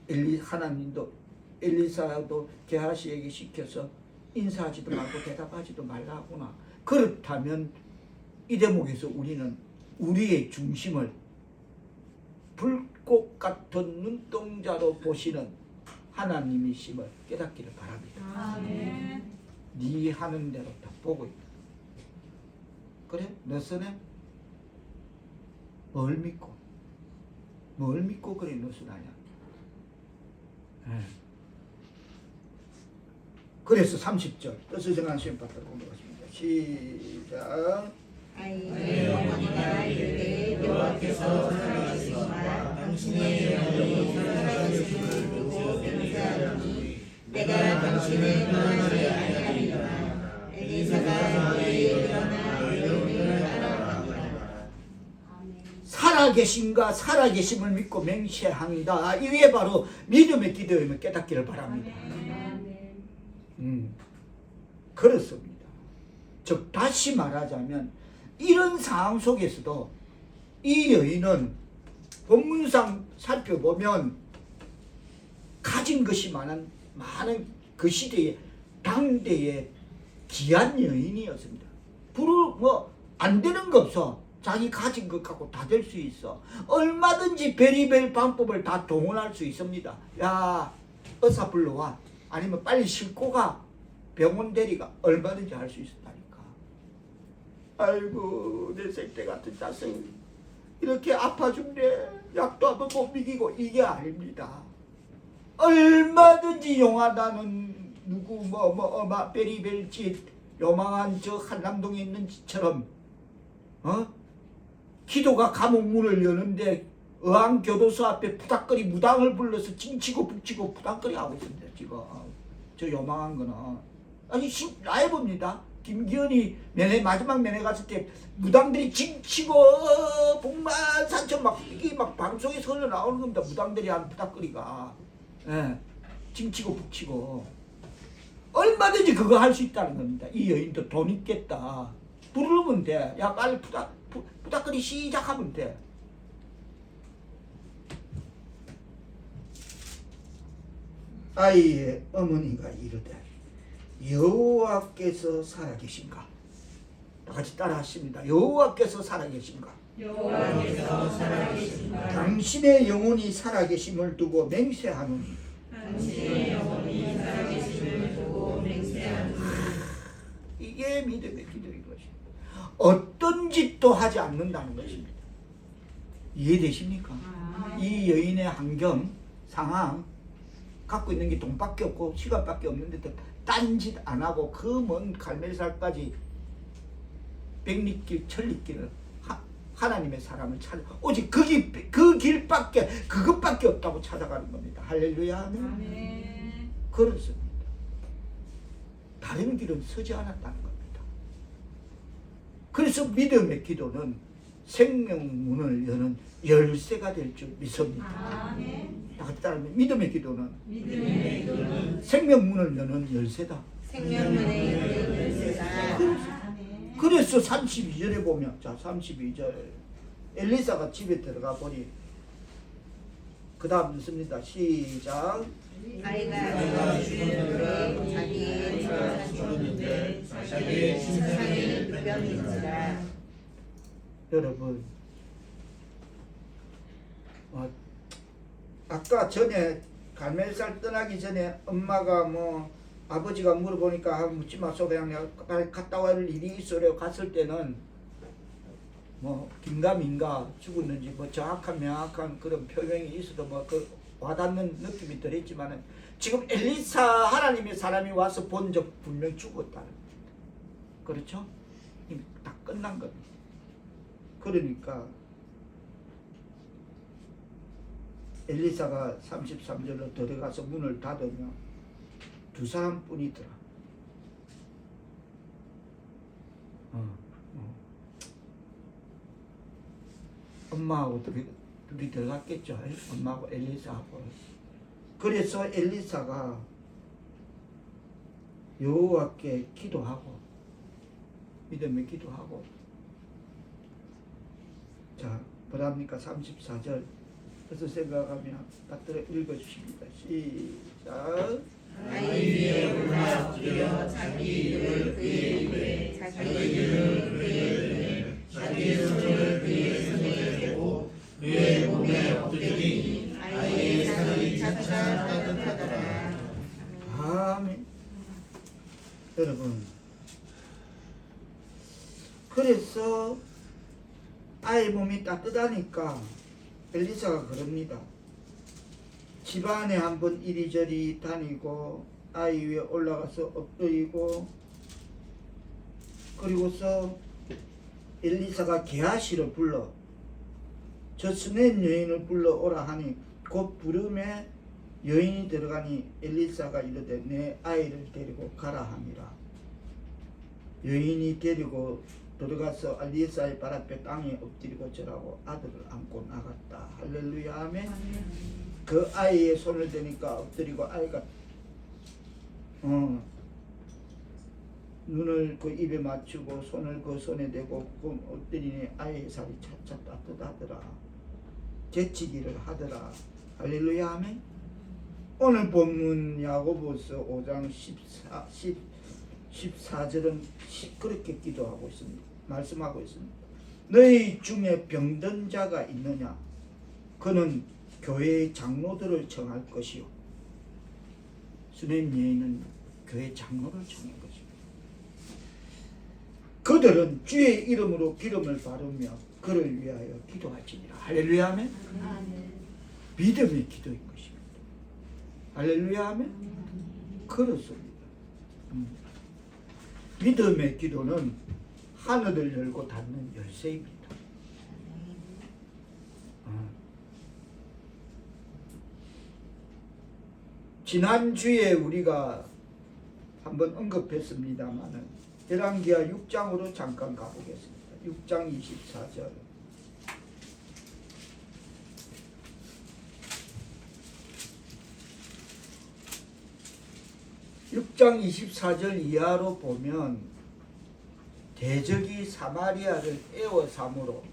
않는다. 하나님도 엘리사도 게하시에게 시켜서 인사하지도 말고 대답하지도 말라 하구나. 그렇다면 이 대목에서 우리는 우리의 중심을 불꽃 같은 눈동자로 보시는 하나님이심을 깨닫기를 바랍니다. 아멘. 네 하는 대로 다 보고 있다. 그래? 너서는 뭘 믿고 그래 너서 나냐? 그래서 30절 뜻을 생각하시면 받도록 공부하십니다. 시작. 아이 어머니가 이르되 여호와께서 살아계시거나 당신의 영혼이 살아계심을 두고 맹세하노니 내가 당신을 떠나지 아니하리라. 엘리사가 너희에 일어나 여인을 따라가니라. 살아계신가 살아계심을 믿고 맹세한다. 이게 바로 믿음의 기도임을 깨닫기를 바랍니다. 그렇습니다. 즉 다시 말하자면 이런 상황 속에서도 이 여인은 본문상 살펴보면 가진 것이 많은 그 시대의 당대의 귀한 여인이었습니다. 안 되는 거 없어. 자기 가진 것 갖고 다 될 수 있어. 얼마든지 별의별 방법을 다 동원할 수 있습니다. 야, 의사 불러와. 아니면 빨리 싣고 가. 병원 대리가 얼마든지 할 수 있었다니까. 아이고 내 생태 같은 자식 이렇게 아파 죽네. 약도 한번 못 먹이고. 이게 아닙니다. 얼마든지 용하다는 누구 베리벨짓 요망한 저 한남동에 있는 지처럼 기도가 감옥 문을 여는데 의왕교도소 앞에 부닥거리 무당을 불러서 찡치고 북치고 부닥거리 하고 있습니다. 지금 저 요망한 거는 아니 라이브입니다. 김기현이 마지막 면회 갔을 때 무당들이 징치고 북만산천 이게 방송에서 흘러나오는 겁니다. 무당들이 하는 부닥거리가. 예, 징치고 북치고 얼마든지 그거 할 수 있다는 겁니다. 이 여인도 돈 있겠다. 부르면 돼. 야 빨리 부닥거리 시작하면 돼. 아이의 어머니가 이르되 여호와께서 살아계신가? 다같이 따라하십니다. 여호와께서 살아계신가? 여호와께서 살아계신가? 당신의 영혼이 살아계심을 두고 맹세하노니. 당신의 영혼이 살아계심을 두고 맹세하노니. 이게 믿음의 기도인 것입니다. 어떤 짓도 하지 않는다는 것입니다. 이해되십니까? 이 여인의 환경, 상황, 갖고 있는 게 돈밖에 없고 시간밖에 없는데도 딴짓 안 하고 그 먼 갈멜살까지 백리길 천리길을 하나님의 사람을 찾아 오직 그 길밖에 그것밖에 없다고 찾아가는 겁니다. 할렐루야. 아멘. 그렇습니다. 다른 길은 서지 않았다는 겁니다. 그래서 믿음의 기도는 생명문을 여는 열쇠가 될 줄 믿습니다. 아멘. 따르면 믿음의 기도는 믿음의 기도는 생명문을 여는 열쇠다. 생명문의 열쇠다. 그래서 32절에 보면, 자 32절 엘리사가 집에 들어가 보니 그 다음 읽습니다. 시작. 아이가 죽었는데 자기의 처자가 죽었는데 자기의 신상이 불병인지라. 여러분, 아까 전에 갈멜살 떠나기 전에 엄마가 아버지가 물어보니까 묻지 마소 그냥 내가 갔다 올 일이 있어요 갔을 때는 긴가민가 죽었는지 정확한 명확한 그런 표명이 있어도 그 와닿는 느낌이 들었지만은 지금 엘리사 하나님의 사람이 와서 본 적 분명히 죽었다는 겁니다. 그렇죠? 이미 다 끝난 겁니다. 그러니까 엘리사가 33절로 들어가서 문을 닫으며 두 사람뿐이더라. 엄마하고 둘이 들어갔겠죠. 엄마하고 엘리사하고. 그래서 엘리사가 여호와께 기도하고 믿음의 기도하고 자 뭐랍니까? 34절 그래서 생각하면 다 읽어주십니다. 시작. 아이 위에 올라 엎드려 자기 입을 그의 입에 자기 이름을 그의 입에 자기 손을 그의 손에 대고 그의 몸에 엎드리니 아이의 살이 차차 따뜻하더라. 아멘. 여러분, 그래서 아이 몸이 따뜻하니까 엘리사가 그럽니다. 집안에 한번 이리저리 다니고 아이 위에 올라가서 엎드리고 그리고서 엘리사가 게하시를 불러 저 스냘 여인을 불러오라 하니 곧 부름에 여인이 들어가니 엘리사가 이르되 내 아이를 데리고 가라 하니라. 여인이 데리고 들어가서 엘리사의 발 앞에 땅에 엎드리고 절하고 아들을 안고 나갔다. 할렐루야. 아멘. 그 아이의 손을 대니까 엎드리고 아이가 눈을 그 입에 맞추고 손을 그 손에 대고 엎드리니 아이의 살이 차차 따뜻하더라. 재치기를 하더라. 할렐루야. 아멘. 오늘 본문 야고보서 5장 14절은 그렇게 기도하고 있습니다. 말씀하고 있습니다. 너희 중에 병든 자가 있느냐? 그는 교회의 장로들을 청할 것이요. 스냘 여인은 교회 장로를 청한 것입니다. 그들은 주의 이름으로 기름을 바르며 그를 위하여 기도하지니라. 할렐루야 하면 믿음의 기도인 것입니다. 할렐루야 하면 그렇습니다. 믿음의 기도는 하늘을 열고 닫는 열쇠입니다. 지난주에 우리가 한번 언급했습니다마는 열왕기하 6장으로 잠깐 가보겠습니다. 6장 24절. (6장 24절) 이하로 보면 대적이 사마리아를 에워삼으로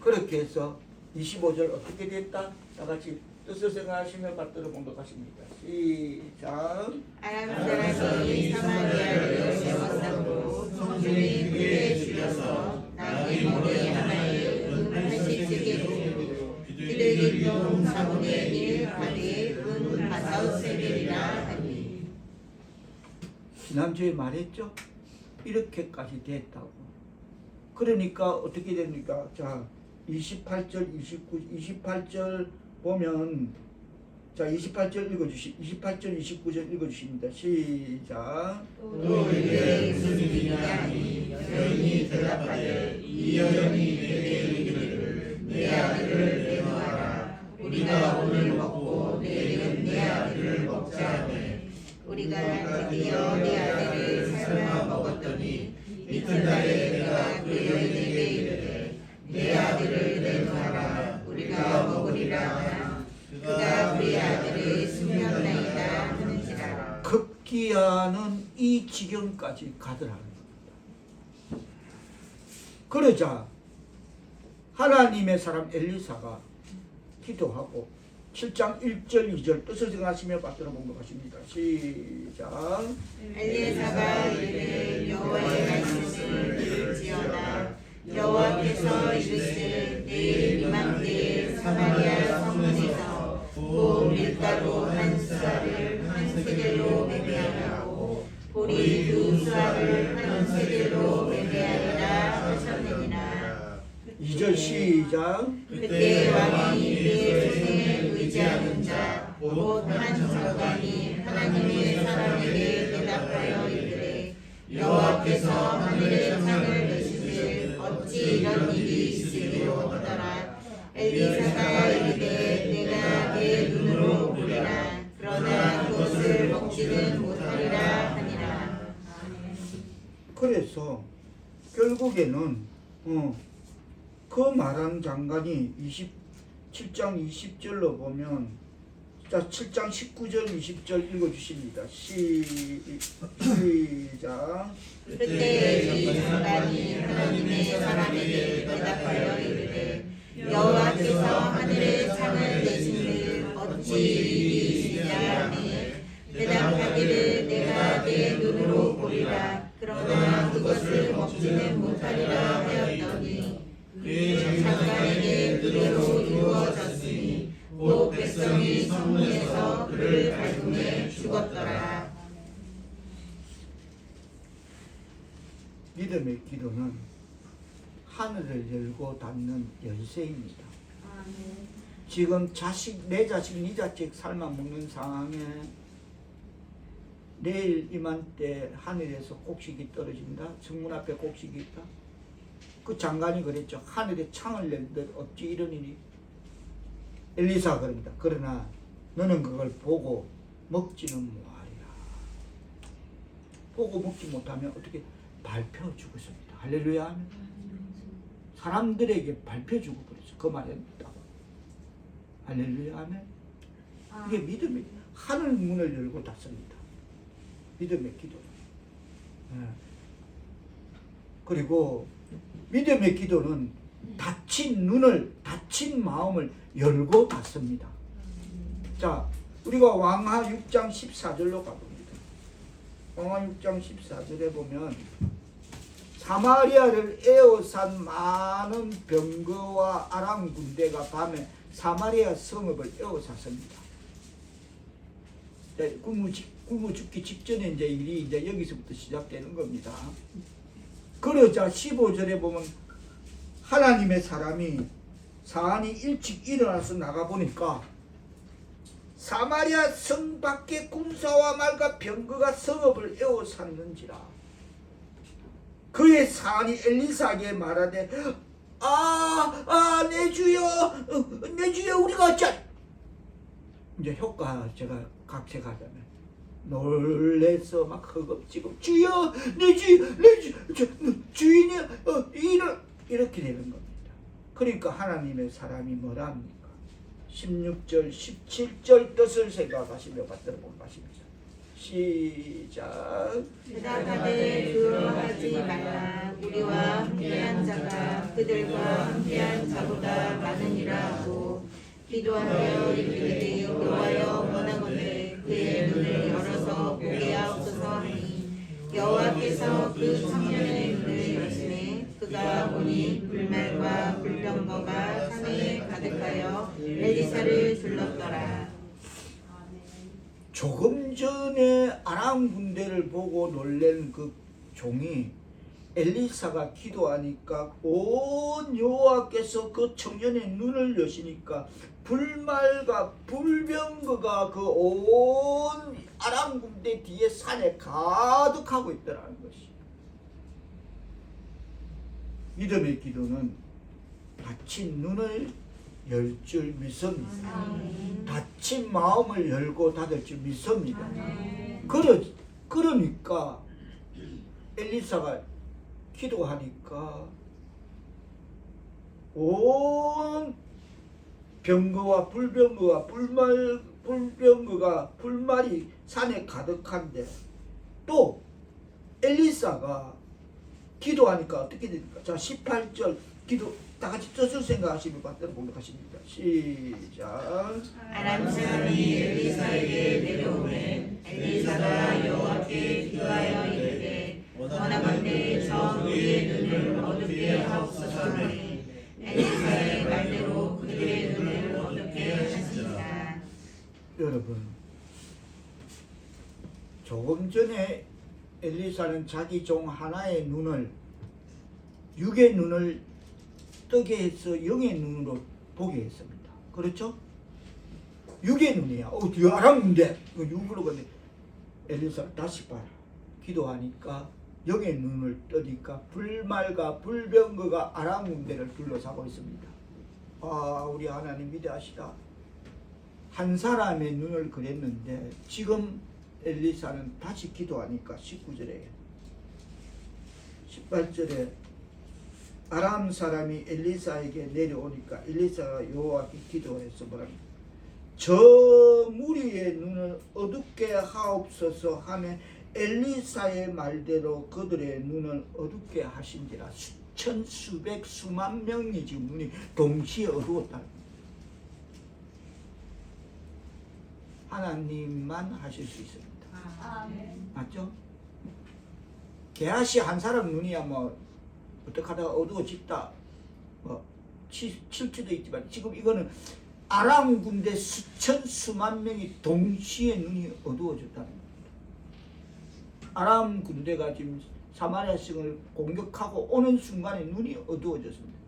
그렇게 해서 25절 어떻게 됐다? 다같이 뜻을 생각하시며 받들어 공독하십니다. 시작. 아람 사람이 사마리아를 세워삼고 성중이 그에 죽여서 나귀 머리 하나에 은 80세겔이고 기득인동 4분의 1 하되 은 5세겔이라 하니. 지난주에 말했죠? 이렇게까지 됐다고. 그러니까 어떻게 됩니까? 자, 28절, 28절 보면, 자, 28절 29절 읽어주십니다. 시작. 또 이게 무슨 일이냐 하니 여인이 대답하되 이 여인이 내게 이르기를 내 아들을 내놓아라. 우리가 오늘 먹고 내일은 내 아들을 먹자 하매 우리가 드디어 내 아들을 삶아 먹었더니 이튿날에 내가 그 여인에게 이르되 내 아들을 내놓아라. 우리가 먹으리라 하나 그가 그의 아들을 숨겼나이다 하는지라. 급기야는 이 지경까지 가더라는 겁니다. 그러자 하나님의 사람 엘리사가 기도하고 7장 1절 2절 뜻을 생각하시며 받들어 공독하십니다. 시작. 엘리사가 이르되 여호와의 말씀을 들을지어다. 여호와께서 이르시되 내일 이맘때에 사마리아 성문에서 보 밀가루 한 수알을 한 세겔로 매매하고 보리 두 수알을 한 세겔로 매매하리라 하셨느니라. 2절 시작. 그때 왕이 그의 소생에 의지하는 자 곧 한 장관이 하나님의 사람에게 대답하여 이르되 여호와께서 하늘의 창을 여시되 어찌 이런 일이 있으리요 하더라. 엘리사가 이르되 내가 내 눈으로 보리라. 그러나 그것을 먹지는 못하리라 하니라. 그래서 결국에는 그 말한 장관이 27장 20절로 보면, 자, 7장 19절 20절 읽어주십니다. 시작. 그때 이 장관이 하나님의 사람에게 대답하여 이르되 여호와께서 하늘의 창을 내시는 어찌 일이 있으냐 하니 대답하기를 내가 내 눈으로 보리라. 그러나 그것을 먹지는 못하리라 하였더니 그 장관에게 그대로 이루어졌으니 곧 백성이 성문에서 그를 밟음에 죽었더라. 믿음의 기도는 하늘을 열고 닫는 열쇠입니다. 지금 내 자식, 네 자식 삶아 먹는 상황에 내일 이맘때 하늘에서 곡식이 떨어진다. 성문 앞에 곡식이 있다. 그 장관이 그랬죠. 하늘에 창을 열듯 어찌 이런 일이. 엘리사가 그럽니다. 그러나 너는 그걸 보고 먹지는 못하리라. 보고 먹지 못하면 어떻게 밟혀 죽었습니다. 할렐루야 하면 사람들에게 밟혀 죽어버렸어. 그 말했다고. 할렐루야 하면 이게 믿음이 하늘 문을 열고 닫습니다. 믿음의 기도. 그리고 믿음의 기도는 닫힌 눈을, 닫힌 마음을 열고 닫습니다. 자, 우리가 왕하 6장 14절로 가봅니다. 왕하 6장 14절에 보면 사마리아를 에워싼 많은 병거와 아람 군대가 밤에 사마리아 성읍을 에워쌌습니다. 굶어 죽기 직전에 이제 일이 이제 여기서부터 시작되는 겁니다. 그러자 15절에 보면 하나님의 사람이 사안이 일찍 일어나서 나가보니까 사마리아 성 밖에 군사와 말과 병거가 성읍을 에워쌌는지라. 그의 사안이 엘리사에게 말하되 내 주여 우리가 어찌하리. 이제 효과 제가 각색하자면 놀래서 막 허겁지겁 주여 주인이 일을 이렇게 되는 겁니다. 그러니까 하나님의 사람이 뭐라 합니까? 16절 17절 뜻을 생각하시며 받들어 본 것입니다. 시작. 대답하되 두려워하지 말라. 우리와 함께한 자가 그들과 함께한 자보다 많으니라 하고 기도하며 이르되 여호와여 원하건대 그의 눈을 열어서 보게 하옵소서 하니 여호와께서 그 청년의 눈을 여시매 그가 보니 불말과 불병거가 산에 가득하여 엘리사를 둘렀더라. 조금 전에 아람 군대를 보고 놀란 그 종이 엘리사가 기도하니까 온 여호와께서 그 청년의 눈을 여시니까 불말과 불병거가 그 온 아람 군대 뒤에 산에 가득하고 있더라는 것이. 믿음의 기도는 닫힌 눈을 열 줄 믿습니다. 닫힌 마음을 열고 닫을 줄 믿습니다. 그러니까 엘리사가 기도하니까 온 병거와 불병거와 불말이 산에 가득한데 또 엘리사가 기도하니까 어떻게 됩니까? 자 18절 기도 다 같이 뜻을 생각하시며 받들어 공격하십니다. 시작. 아람 사람이 엘리사에게 내려오매 엘리사가 여호와께 기도하여 이르되 원하건대 저 우리의 눈을 어둡게 하옵소서 하니 엘리사의 말대로 그들의 눈을 어둡게 하시니라. 여러분, 조금 전에 엘리사는 자기 종 하나의 눈을 육의 눈을 뜨게 해서 영의 눈으로 보게 했습니다. 그렇죠? 육의 눈이야. 어디 알았는데 그 육으로 근데 엘리사가 다시 봐라. 기도하니까 영의 눈을 뜨니까 불말과 불병거가 아람 군대를 둘러싸고 있습니다. 우리 하나님 위대하시다. 한 사람의 눈을 그랬는데 지금 엘리사는 다시 기도하니까 19절에 18절에 아람 사람이 엘리사에게 내려오니까 엘리사가 여호와께 기도해서 뭐랍니까? 저 무리의 눈을 어둡게 하옵소서 하며 엘리사의 말대로 그들의 눈을 어둡게 하신지라. 수천 수백 수만 명이 지금 눈이 동시에 어두웠다. 하나님만 하실 수 있습니다. 맞죠? 게하시 한 사람 눈이야 뭐 어떻게 하다가 어두워졌다 칠 수도 있지만 지금 이거는 아람 군대 수천 수만 명이 동시에 눈이 어두워졌다는 겁니다. 아람 군대가 지금 사마리아 성을 공격하고 오는 순간에 눈이 어두워졌습니다.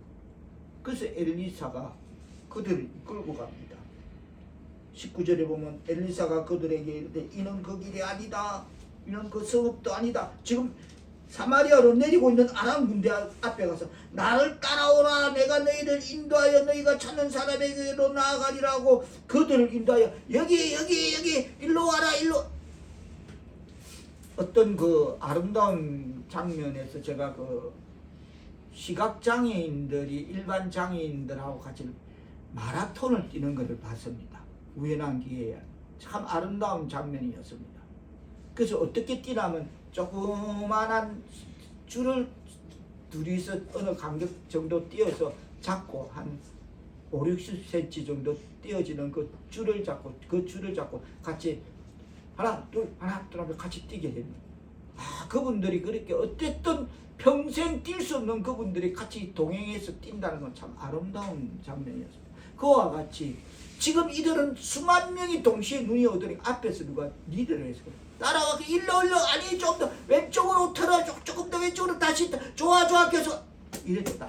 그래서 엘리사가 그들을 끌고 갑니다. 19절에 보면 엘리사가 그들에게 이르되 이는 그 길이 아니다. 이는 그 성읍도 아니다. 지금 사마리아로 내리고 있는 아람 군대 앞에 가서 나를 따라오라. 내가 너희를 인도하여 너희가 찾는 사람에게로 나아가리라고 그들을 인도하여 여기 일로 와라. 일로. 어떤 그 아름다운 장면에서 제가 그 시각장애인들이 일반 장애인들하고 같이 마라톤을 뛰는 것을 봤습니다. 우연한 기회에 참 아름다운 장면이었습니다. 그래서 어떻게 뛰냐면 조그만한 줄을 둘이서 어느 간격 정도 띄어서 잡고 한 5, 60cm 정도 띄어지는 그 줄을 잡고 같이 하나 둘 하면 같이 뛰게 됩니다. 그분들이 그렇게 어쨌든 평생 뛸 수 없는 그분들이 같이 동행해서 뛴다는 건 참 아름다운 장면이었습니다. 그와 같이 지금 이들은 수만 명이 동시에 눈이 오더니 앞에서 누가 리더를 해서 따라와서 일로 아니 좀 더 왼쪽으로 틀어 조금 더 왼쪽으로 다시 좋아 계속 이랬다.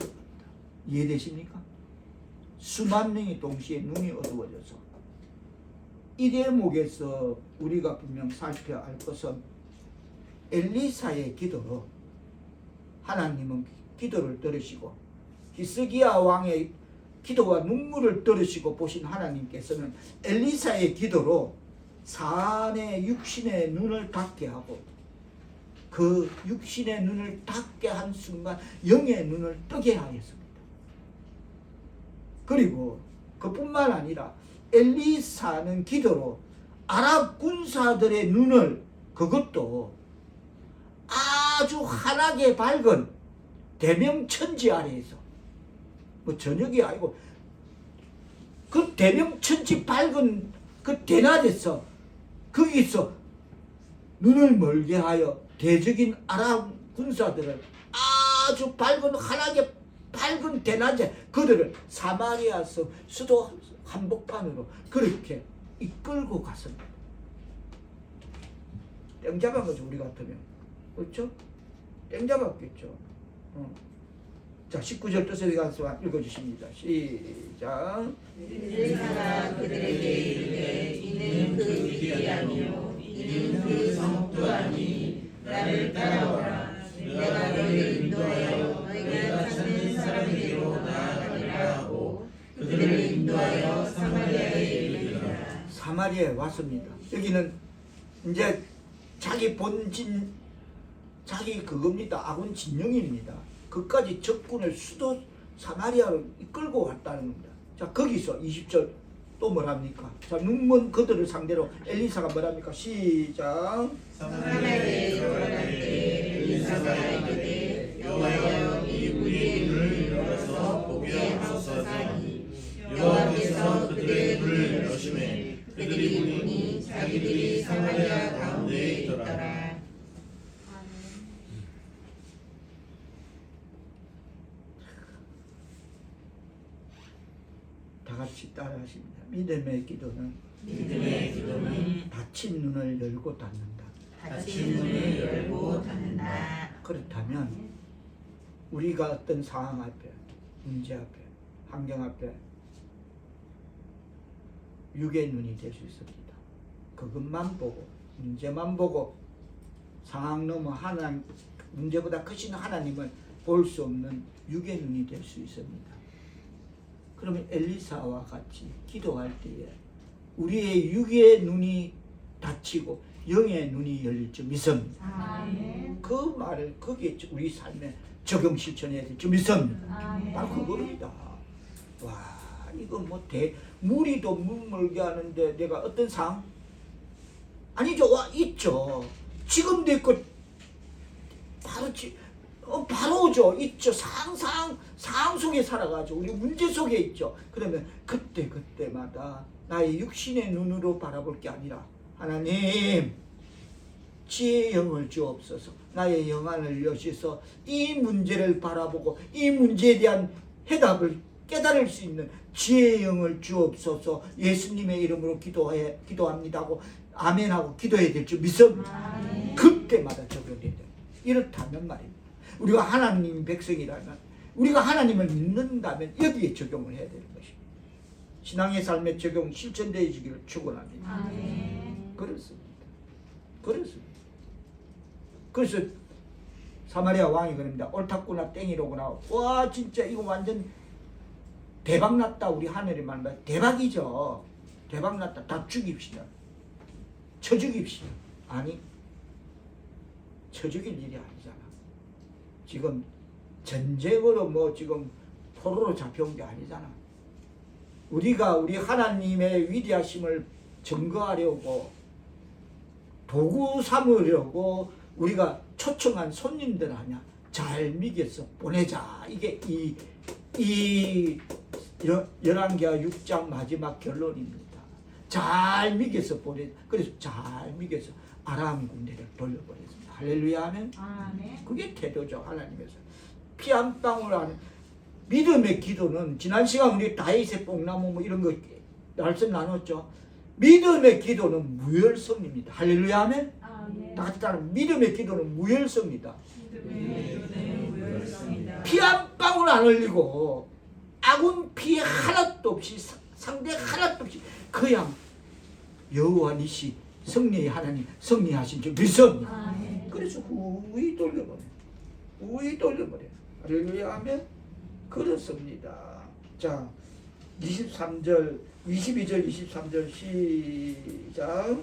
이해되십니까? 수만 명이 동시에 눈이 어두워져서 이 대목에서 우리가 분명 살펴야 할 것은 엘리사의 기도로 하나님은 기도를 들으시고 히스기야 왕의 기도와 눈물을 들으시고 보신 하나님께서는 엘리사의 기도로 산의 육신의 눈을 닫게 하고 그 육신의 눈을 닫게 한 순간 영의 눈을 뜨게 하였습니다. 그리고 그뿐만 아니라 엘리사는 기도로 아랍 군사들의 눈을 그것도 아주 환하게 밝은 대명천지 아래에서 뭐 저녁이 아니고 그 대명천지 밝은 그 대낮에서 거기서 눈을 멀게 하여 대적인 아랍 군사들을 아주 밝은 환하게 밝은 대낮에 그들을 사마리아서 수도 한복판으로 그렇게 이끌고 갔습니다. 땡 잡은 거죠 우리 같으면. 그렇죠? 땡 잡았겠죠. 자 19절 뜻에 가서 읽어주십니다. 시작. 엘리사가 그들에게 이르되 이는 그 미디안이요 이는 그 성도하니 나를 따라오라. 내가 너희를 인도하여 너희가 찾는 사람에게로 나아가리라 하고 그들을 인도하여 사마리아에 이르니라. 사마리아에 왔습니다. 여기는 이제 자기 본진 자기 그겁니다. 아군 진영입니다. 그까지 적군을 수도 사마리아로 이끌고 왔다는 겁니다. 자 거기서 20절 또 뭐랍니까? 자 눈먼 그들을 상대로 엘리사가 뭐랍니까? 시작. 사마리아에 들어갈 때 엘리사가 이르되 여호와여 이 우리의 눈을 열어서 보게 하소서 하니 여호와께서 그들의 눈을 여심해 그들이 보니 자기들이 사마리아 가운데에 있더라. 다 같이 따라하십니다. 믿음의 기도는 닫힌 눈을 열고 닫는다. 닫힌 눈을 열고 닫는다. 그렇다면 우리가 어떤 상황 앞에, 문제 앞에, 환경 앞에 육의 눈이 될 수 있습니다. 그것만 보고, 문제만 보고 상황 넘어 하나님, 문제보다 크신 하나님을 볼 수 없는 육의 눈이 될 수 있습니다. 그러면 엘리사와 같이 기도할 때에 우리의 육의 눈이 닫히고 영의 눈이 열릴 줄 믿습니다. 아멘. 그 말을 거기에 우리 삶에 적용 실천해야 될 줄 믿습니다. 아멘. 바로 그겁니다. 와 이거 뭐 무리도 물멀게 하는데 내가 어떤 상? 아니죠. 와 있죠. 지금도 있고 바로죠. 있죠. 상황 속에 살아가지고 우리 문제 속에 있죠. 그러면 그때마다 나의 육신의 눈으로 바라볼 게 아니라 하나님 지혜의 영을 주옵소서. 나의 영안을 여셔서 이 문제를 바라보고 이 문제에 대한 해답을 깨달을 수 있는 지혜의 영을 주옵소서. 예수님의 이름으로 기도합니다고 아멘하고 기도해야 될 줄 믿습니다. 그때마다 적용돼야 돼요. 이렇다면 말입니다. 우리가 하나님 백성이라면 우리가 하나님을 믿는다면 여기에 적용을 해야 되는 것입니다. 신앙의 삶의 적용 실천되어지기를 축원합니다. 아멘. 그렇습니다. 그래서 사마리아 왕이 그럽니다. 옳다구나 땡이로구나. 와 진짜 이거 완전 대박났다. 우리 하늘의 말만 대박이죠. 대박났다. 다 죽입시다. 쳐 죽입시다. 아니 쳐 죽일 일이 아니잖아. 지금 전쟁으로 뭐 지금 포로로 잡혀온 게 아니잖아. 우리가 우리 하나님의 위대하심을 증거하려고 도구 삼으려고 우리가 초청한 손님들 아니야. 잘 먹여서 보내자. 이게 이 열왕기하 6장 마지막 결론입니다. 잘 먹여서 보내. 그래서 잘 먹여서 아람 군대를 돌려보냈습니다. 할렐루야 하면 아멘. 그게 태도죠. 하나님에서 피 한 방울 안 믿음의 기도는 지난 시간 우리 다윗의 뽕나무 뭐 이런 거 말씀 나눴죠. 믿음의 기도는 무혈성입니다. 할렐루야 하면 다 같이 따라 믿음의 기도는 무혈성이다. 피 한 방울 안 흘리고 아군 피해 하나도 없이 상대 하나도 없이 그냥 여호와 니시 승리의 하나님 승리하신 줄 믿습니다. 그래서 후이 돌려버려. 후이 돌려버려. 할렐루야 하면 그렇습니다. 자 23절 22절 23절 시작.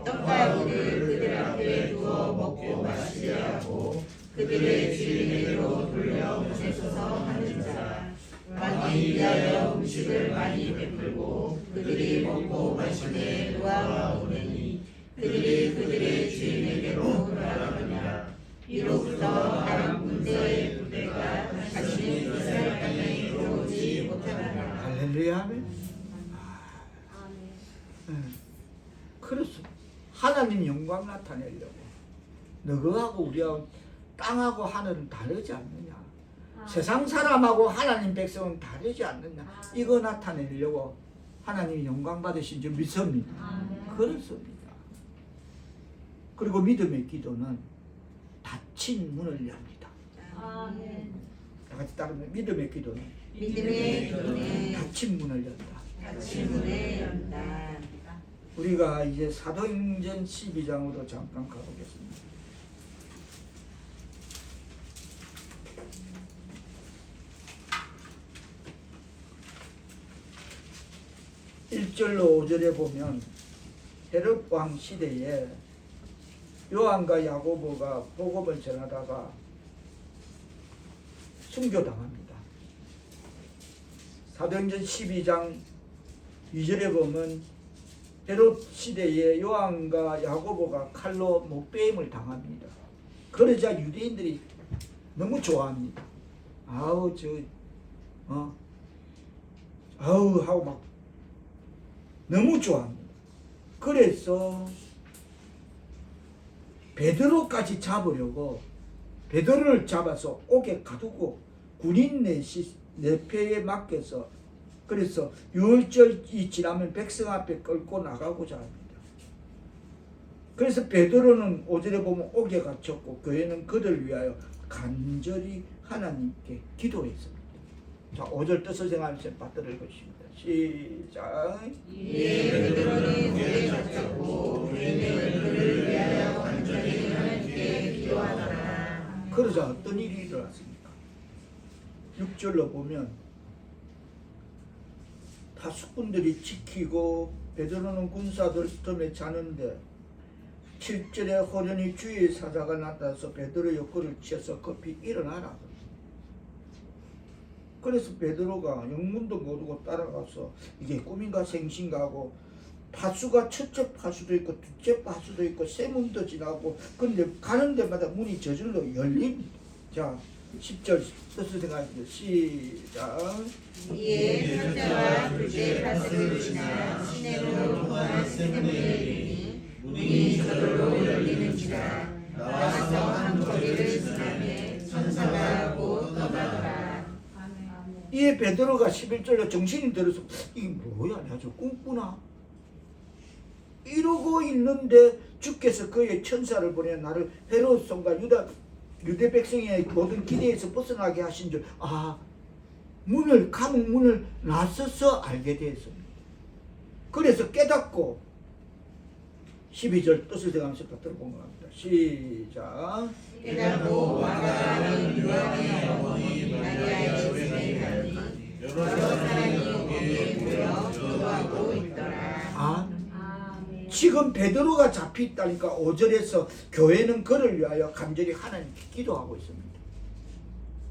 떡가루를 그들 앞에 두어 먹고 마시게 하고 그들의 주인에게로 돌려 보내소서 하는 자 왕이 위하여 음식을 많이 베풀고 그들이 먹고 마시되 노아 보내니 그들이 그들의 주인에게로 돌아가느냐 이로부터 아람 군대의 부대가 다시는 이스라엘 땅에 들어오지 못하느냐. 할렐루야 하면 그렇습니다. 하나님 영광 나타내려고 너희하고 우리하고 땅하고 하늘은 다르지 않느냐. 세상 사람하고 하나님 백성은 다르지 않느냐. 이거 나타내려고 하나님이 영광 받으신 줄 믿습니다. 그렇습니다. 그리고 믿음의 기도는 닫힌 문을 엽니다. 다 같이 따르면 믿음의 기도는 닫힌 문을 연다. 닫힌 문을 연다. 우리가 이제 사도행전 12장으로 잠깐 가보겠습니다. 1절로 5절에 보면 헤롯 왕 시대에 요한과 야고보가 복음을 전하다가 순교당합니다. 사도행전 12장 2절에 보면 헤롯 시대에 요한과 야고보가 칼로 목베임을 당합니다. 그러자 유대인들이 너무 좋아합니다. 아우 아우 하고 막 너무 좋아합니다. 그래서 베드로까지 잡으려고 베드로를 잡아서 옥에 가두고 군인 내패에 맡겨서 그래서 유월절이 지나면 백성 앞에 끌고 나가고자 합니다. 그래서 베드로는 5절에 보면 옥에 갇혔고 교회는 그들 위하여 간절히 하나님께 기도했습니다. 자, 5절 뜻을 생각하면서 받들을 것입니다. 시작. 베드로는 옥에 갇혔고 교회는 그를 위하여 간절히 하나님께 기도하더라. 그러자 어떤 일이 일어났습니까? 6절로 보면 다수꾼들이 지키고 베드로는 군사들 틈에 자는데 7절에 호련히 주의 사자가 나타나서 베드로 옆구리를 치어서 급히 일어나라. 그래서 베드로가 영문도 모르고 따라가서 이게 꿈인가 생신가 하고 파수가 첫째 파수도 있고 둘째 파수도 있고 세 문도 지나고 근데 가는 데마다 문이 저절로 열립니다. 자 10절 뜻을 생각해보세요. 시작. 이에 첫째와 둘째 파수를 지나 시내로 통하는 세문에 이르니 문이 저절로 열리는지라. 나와서 한 거리를 지나매 천사가 곧 떠나더라. 이에 베드로가 11절에 정신이 들어서 이게 뭐야 내가 저 꿈꾸나 이러고 있는데 주께서 그의 천사를 보내 나를 헤롯 성과 유대 백성의 모든 기대에서 벗어나게 하신 줄 감옥 문을 나서서 알게 되었습니다. 그래서 깨닫고 12절 뜻을 대하면서 받들어 본 겁니다. 시작. 깨닫고 와가는 유언의 어머니 마리아의 집에 가니 여러 사람이 거기에 모여 기도하고 있더라. 지금 베드로가 잡혀있다니까 5절에서 교회는 그를 위하여 간절히 하나님께 기도하고 있습니다.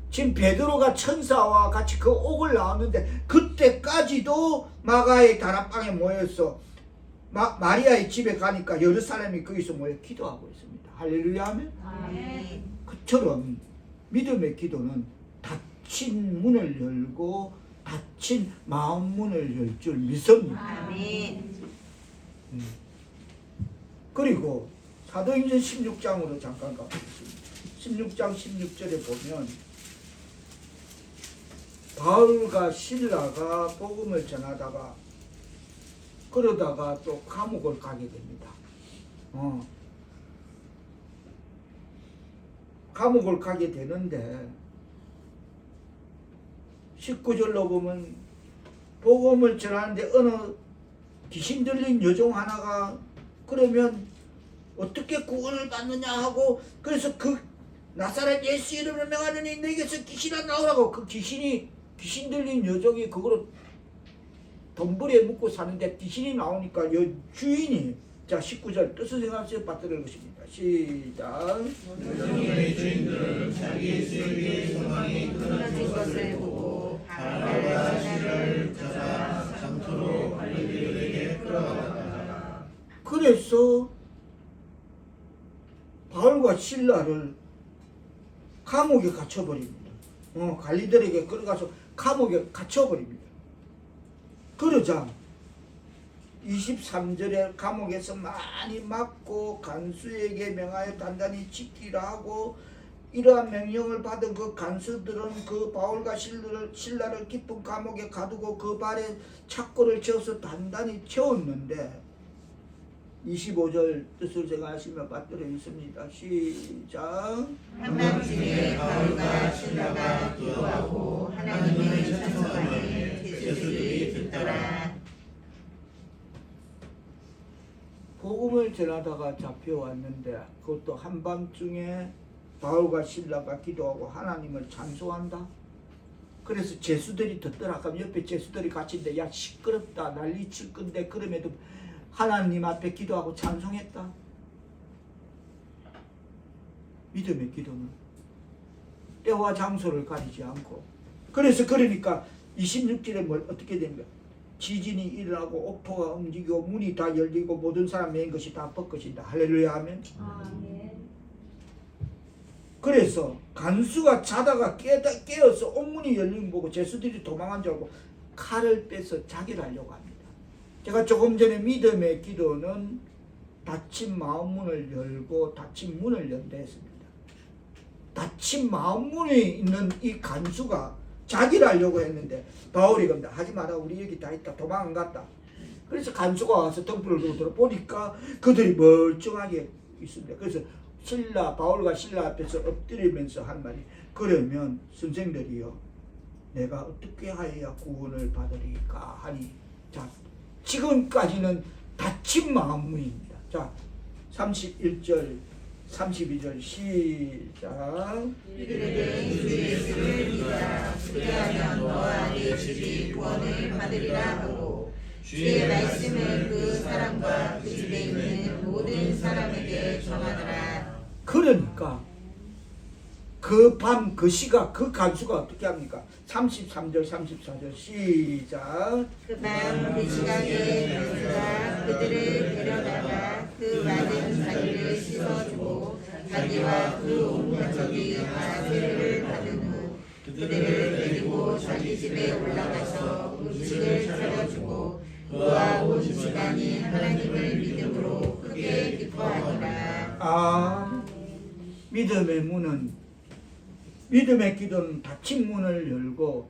지금 베드로가 천사와 같이 그 옥을 나왔는데 그때까지도 마가의 다락방에 모여서 마리아의 집에 가니까 여러 사람이 거기서 모여 기도하고 있습니다. 할렐루야 하면 그처럼 믿음의 기도는 닫힌 문을 열고 닫힌 마음 문을 열 줄 믿습니다. 아멘. 그리고 사도행전 16장으로 잠깐 가보겠습니다. 16장 16절에 보면 바울과 실라가 복음을 전하다가 그러다가 또 감옥을 가게 됩니다. 감옥을 가게 되는데 19절로 보면 복음을 전하는데 어느 귀신 들린 여종 하나가 그러면 어떻게 구원을 받느냐 하고 그래서 그 나사렛 예수 이름을 명하느니 너에게서 귀신아 나오라고 그 귀신 들린 여종이 그거로 돈벌이에 묵고 사는데 귀신이 나오니까 여 주인이 자 19절 뜻을 생각해서 받들을 것입니다. 시작. 여종의 주인들은 자기 수익의 소망이 끊어진 것을 보고 바울과 실라를 찾아 장터로 관리들에게 끌어갔다. 그래서 바울과 실라를 감옥에 갇혀버립니다. 관리들에게 끌어가서 감옥에 갇혀버립니다. 그러자 23절에 감옥에서 많이 맞고 간수에게 명하여 단단히 지키라 하고 이러한 명령을 받은 그 간수들은 그 바울과 실라를 깊은 감옥에 가두고 그 발에 착고를 채워서 단단히 채웠는데 25절 뜻을 생각하시며 받들어 있습니다. 시작. 한밤중에 바울과 실라가 기도하고 하나님을 찬송하니 제수들이 듣더라. 복음을 전하다가 잡혀왔는데 그것도 한밤중에 바울과 실라가 기도하고 하나님을 찬송한다. 그래서 제수들이 듣더라. 그럼 옆에 제수들이 같이 있는데 야 시끄럽다 난리 칠 건데 그럼에도 하나님 앞에 기도하고 찬송했다. 믿음의 기도는 때와 장소를 가리지 않고 그래서 그러니까 26절에 뭘 어떻게 됩니까? 지진이 일어나고 옥토가 움직이고 문이 다 열리고 모든 사람 메인 것이 다 벗겨진다. 할렐루야 하면. 그래서 간수가 자다가 깨어서 옥문이 열린 거 보고 제수들이 도망한 줄 알고 칼을 빼서 자기를 하려고 합니다. 제가 조금 전에 믿음의 기도는 닫힌 마음문을 열고 닫힌 문을 연다 했습니다. 닫힌 마음문이 있는 이 간수가 자기를 하려고 했는데 바울이 그런다. 하지 마라. 우리 여기 다 있다. 도망 안 갔다. 그래서 간수가 와서 등불을 들어보니까 그들이 멀쩡하게 있습니다. 그래서 바울과 실라 앞에서 엎드리면서 한 말이 그러면 선생들이요 내가 어떻게 하여야 구원을 받으리까 하니 자 지금까지는 닫힌 마음문입니다. 자 31절 32절 시작. 이르되 주 예수를 믿으라. 그리하면 너와 네 집이 구원을 받으리라 하고 주의 말씀을 그 사람과 그 집에 있는 모든 사람에게 전하더라. 그러니까 그 밤 그 시각 그 간수가 어떻게 합니까? 33절 34절 시작. 그 밤 그 시각에 간수가 그들을 데려다가 그 맞은 자리를 씻어주고 자기와 그 온 가족이 다 세례를 받은 후 그들을 데리고 자기 집에 올라가서 음식을 차려주고 그와 온 집안이 하나님을 믿음으로 크게 기뻐하니라. 믿음의 기도는 닫힌 문을 열고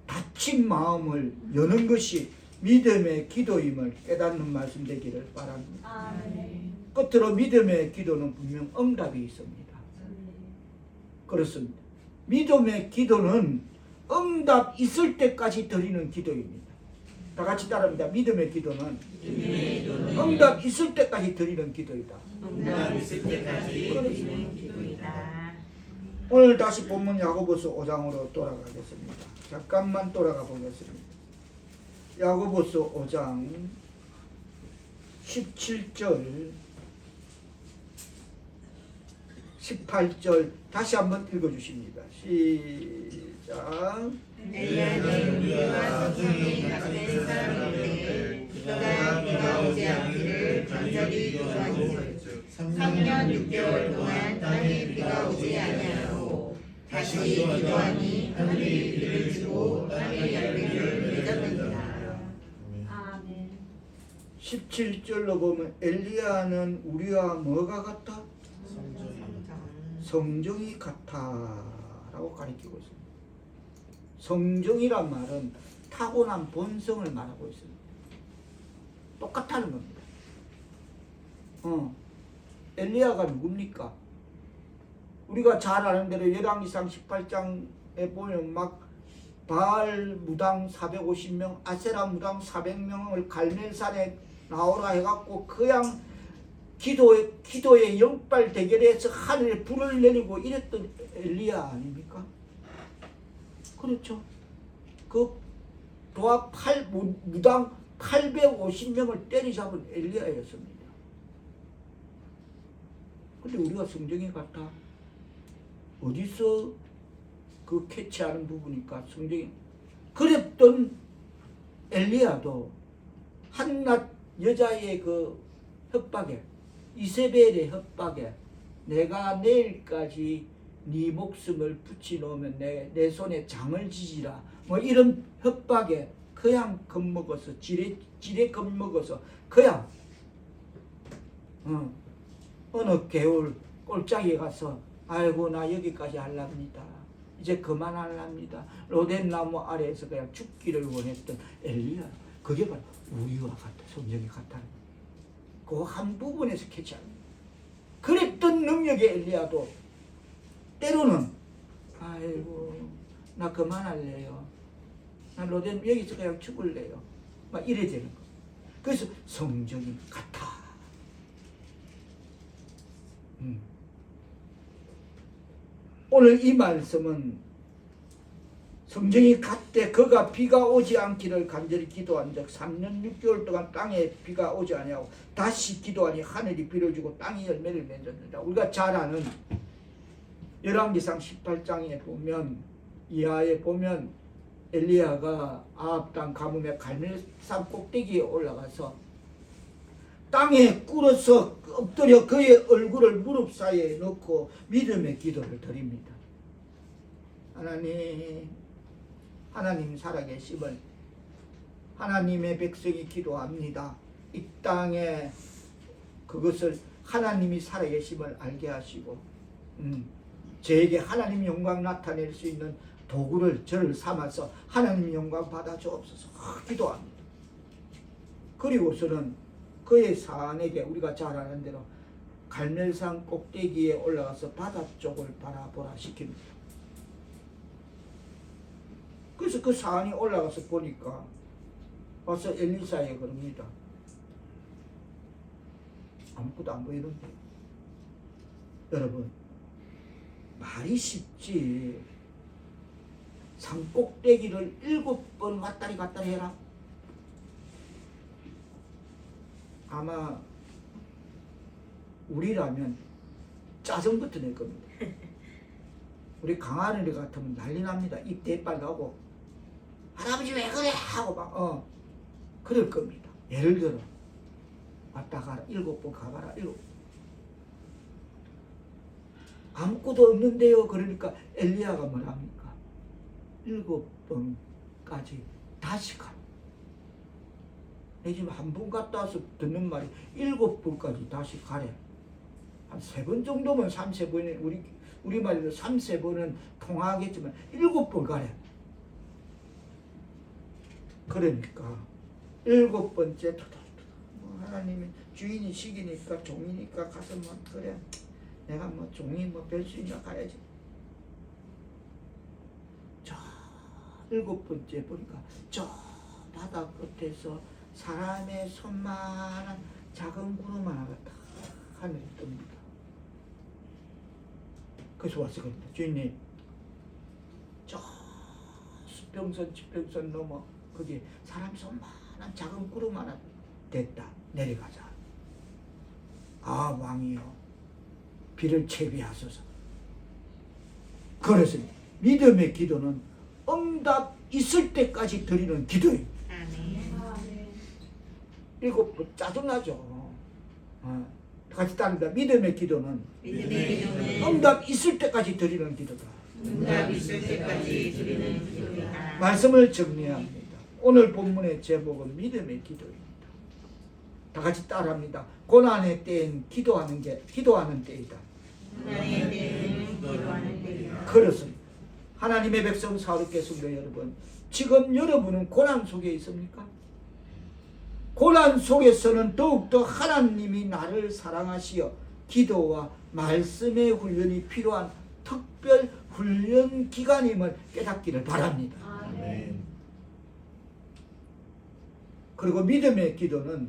닫힌 마음을 여는 것이 믿음의 기도임을 깨닫는 말씀 되기를 바랍니다. 끝으로 믿음의 기도는 분명 응답이 있습니다. 그렇습니다. 믿음의 기도는 응답 있을 때까지 드리는 기도입니다. 다 같이 따라합니다. 믿음의 기도는 응답 있을 때까지 드리는 기도이다. 응답 있을 때까지 드리는 기도이다. 오늘 다시 본문 야고보서 5장으로 돌아가겠습니다. 잠깐만 돌아가 보겠습니다. 야고보서 5장 17절 18절 다시 한번 읽어주십니다. 시작. 엘리야는 우리와 소통이 같은 사람인데 그가 비가 오지 않기를 간절히 기도하니 3년 6개월 동안 땅에 비가 오지 아니하고 다시 기도하니 하늘이 비를 주고 땅의 열매를 맺었느니라. 17절로 보면 엘리야는 우리와 뭐가 같아? 성정이 같아라고 가리키고 있습니다. 성정이란 말은 타고난 본성을 말하고 있습니다. 똑같다는 겁니다. 엘리야가 누굽니까? 우리가 잘 아는 대로 열왕기상 18장에 보면 막 바알 무당 450명, 아세라 무당 400명을 갈멜산에 나오라 해갖고 그냥 기도의 영발 대결에서 하늘에 불을 내리고 이랬던 엘리야 아닙니까? 그렇죠. 그 도합 무당 850명을 때리잡은 엘리야였습니다. 근데 우리가 성정이 같아? 어디서 그 캐치하는 부분이니까 성정이 그랬던 엘리야도 한낱 여자의 그 협박에 이세벨의 협박에 내가 내일까지 네 목숨을 붙여놓으면 내 손에 장을 지지라 뭐 이런 협박에 그냥 겁먹어서 지레 겁먹어서 그냥 어느 개울 꼴짝에 가서 아이고 나 여기까지 할랍니다. 이제 그만할랍니다. 로덴나무 아래에서 그냥 죽기를 원했던 엘리야. 그게 바로 우리와 같아. 성정이 같다는 그 한 부분에서 캐치합니다. 그랬던 능력의 엘리야도 때로는 아이고 나 그만할래요. 나 로덴 여기서 그냥 죽을래요. 막 이래 되는 거. 그래서 성정이 같아. 오늘 이 말씀은 성정이 같대 그가 비가 오지 않기를 간절히 기도한 적 3년 6개월 동안 땅에 비가 오지 아니하고 다시 기도하니 하늘이 비를 주고 땅이 열매를 맺었느니라. 우리가 잘 아는 열왕기상 18장에 보면 이하에 보면 엘리야가 아합 땅 가뭄에 갈멜산 꼭대기에 올라가서 땅에 꿇어서 엎드려 그의 얼굴을 무릎 사이에 넣고 믿음의 기도를 드립니다. 하나님 살아계심을 하나님의 백성이 기도합니다. 이 땅에 그것을 하나님이 살아계심을 알게 하시고 저에게 하나님 영광 나타낼 수 있는 도구를 저를 삼아서 하나님 영광 받아 주옵소서 기도합니다. 그리고서는 그의 사안에게 우리가 잘 아는 대로 갈멜산 꼭대기에 올라가서 바다 쪽을 바라보라 시킵니다. 그래서 그 사안이 올라가서 보니까 와서 엘리사에 그럽니다. 아무것도 안 보이는데. 여러분 말이 쉽지 산 꼭대기를 7번 왔다리 갔다리 해라. 아마 우리라면 짜증부터 낼 겁니다. 우리 강하늘 같으면 난리 납니다. 입 대빨 나고 할아버지 왜 그래 하고 막 그럴 겁니다. 예를 들어 왔다 가라 7번 가봐라 7번 아무것도 없는데요. 그러니까 엘리야가 뭐랍니까? 7번까지 다시 가라. 내 지금 한 번 갔다 와서 듣는 말이 7번까지 다시 가래. 한 3번 정도면 3-4번이 우리 말로 3-4번은 통하겠지만 7번 가래. 그러니까 7번째 하나님이 주인이시기니까 종이니까 가서 뭐 그래 내가 뭐 종이 뭐 별 수 있나 가야지. 저 7번째 보니까 저 바다 끝에서 사람의 손만한 작은 구름 하나가 딱 하늘에 뜹니다. 그래서 와서 그럽니다. 주인님 저 수평선 지평선 넘어 거기 사람 손만한 작은 구름 하나 됐다. 내려가자. 아 왕이여 비를 채비하소서. 그래서 믿음의 기도는 응답 있을 때까지 드리는 기도입니다. 7번 짜증나죠. 같이 따릅니다. 믿음의 기도는 응답 있을 때까지 드리는 기도다. 응답 있을 때까지 드리는 기도다. 말씀을 정리합니다. 오늘 본문의 제목은 믿음의 기도입니다. 다 같이 따라합니다. 고난의 때엔 기도하는 때이다. 고난의 때에는 기도하는 때이다. 그렇습니다. 하나님의 백성 사랑하는 성도 여러분, 지금 여러분은 고난 속에 있습니까? 고난 속에서는 더욱더 하나님이 나를 사랑하시어 기도와 말씀의 훈련이 필요한 특별 훈련 기간임을 깨닫기를 바랍니다. 아멘. 그리고 믿음의 기도는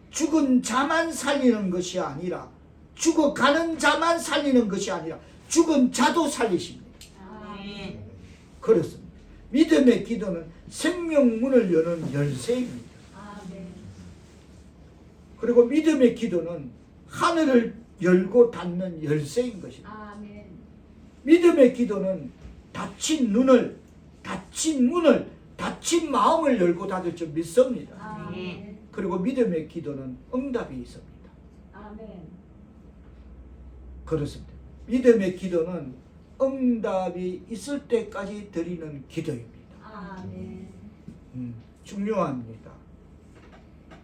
죽은 자만 살리는 것이 아니라, 죽어가는 자만 살리는 것이 아니라 죽은 자도 살리십니다. 아멘. 그렇습니다. 믿음의 기도는 생명문을 여는 열쇠입니다. 아멘. 그리고 믿음의 기도는 하늘을 열고 닫는 열쇠인 것입니다. 아멘. 믿음의 기도는 닫힌 눈을, 닫힌 문을, 닫힌 마음을 열고 닫을 줄 믿습니다. 아멘. 그리고 믿음의 기도는 응답이 있습니다. 아멘. 그렇습니다. 믿음의 기도는 응답이 있을 때까지 드리는 기도입니다. 아멘. 중요합니다.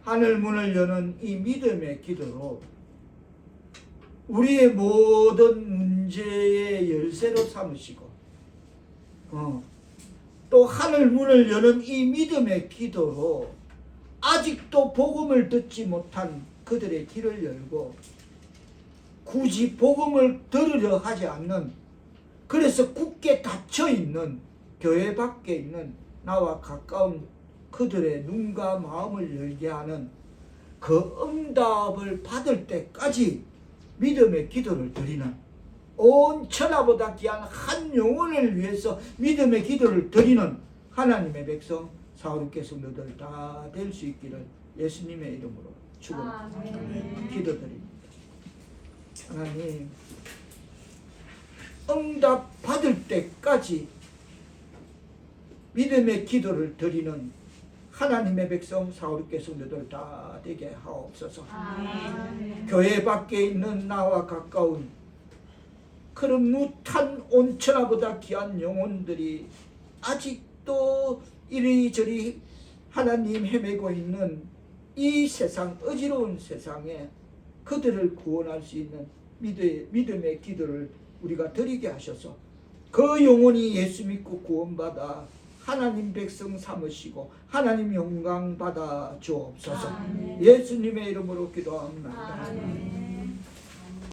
하늘 문을 여는 이 믿음의 기도로 우리의 모든 문제의 열쇠로 삼으시고, 또 하늘 문을 여는 이 믿음의 기도로 아직도 복음을 듣지 못한 그들의 길을 열고, 굳이 복음을 들으려 하지 않는, 그래서 굳게 닫혀있는 교회 밖에 있는 나와 가까운 그들의 눈과 마음을 열게 하는 그 응답을 받을 때까지 믿음의 기도를 드리는, 온 천하보다 귀한 한 영혼을 위해서 믿음의 기도를 드리는 하나님의 백성 사우르케 성도들 다 될 수 있기를 예수님의 이름으로 축원합니다. 기도드립니다. 하나님, 응답 받을 때까지 믿음의 기도를 드리는 하나님의 백성 사우르케 성도들 다 되게 하옵소서. 아멘. 교회 밖에 있는 나와 가까운 그런 무탄 온천하보다 귀한 영혼들이 아직도 이리저리 하나님 헤매고 있는 이 세상, 어지러운 세상에 그들을 구원할 수 있는 믿음의 기도를 우리가 드리게 하셔서 그 영혼이 예수 믿고 구원받아 하나님 백성 삼으시고 하나님 영광 받아 주옵소서. 아멘. 예수님의 이름으로 기도합니다. 아멘.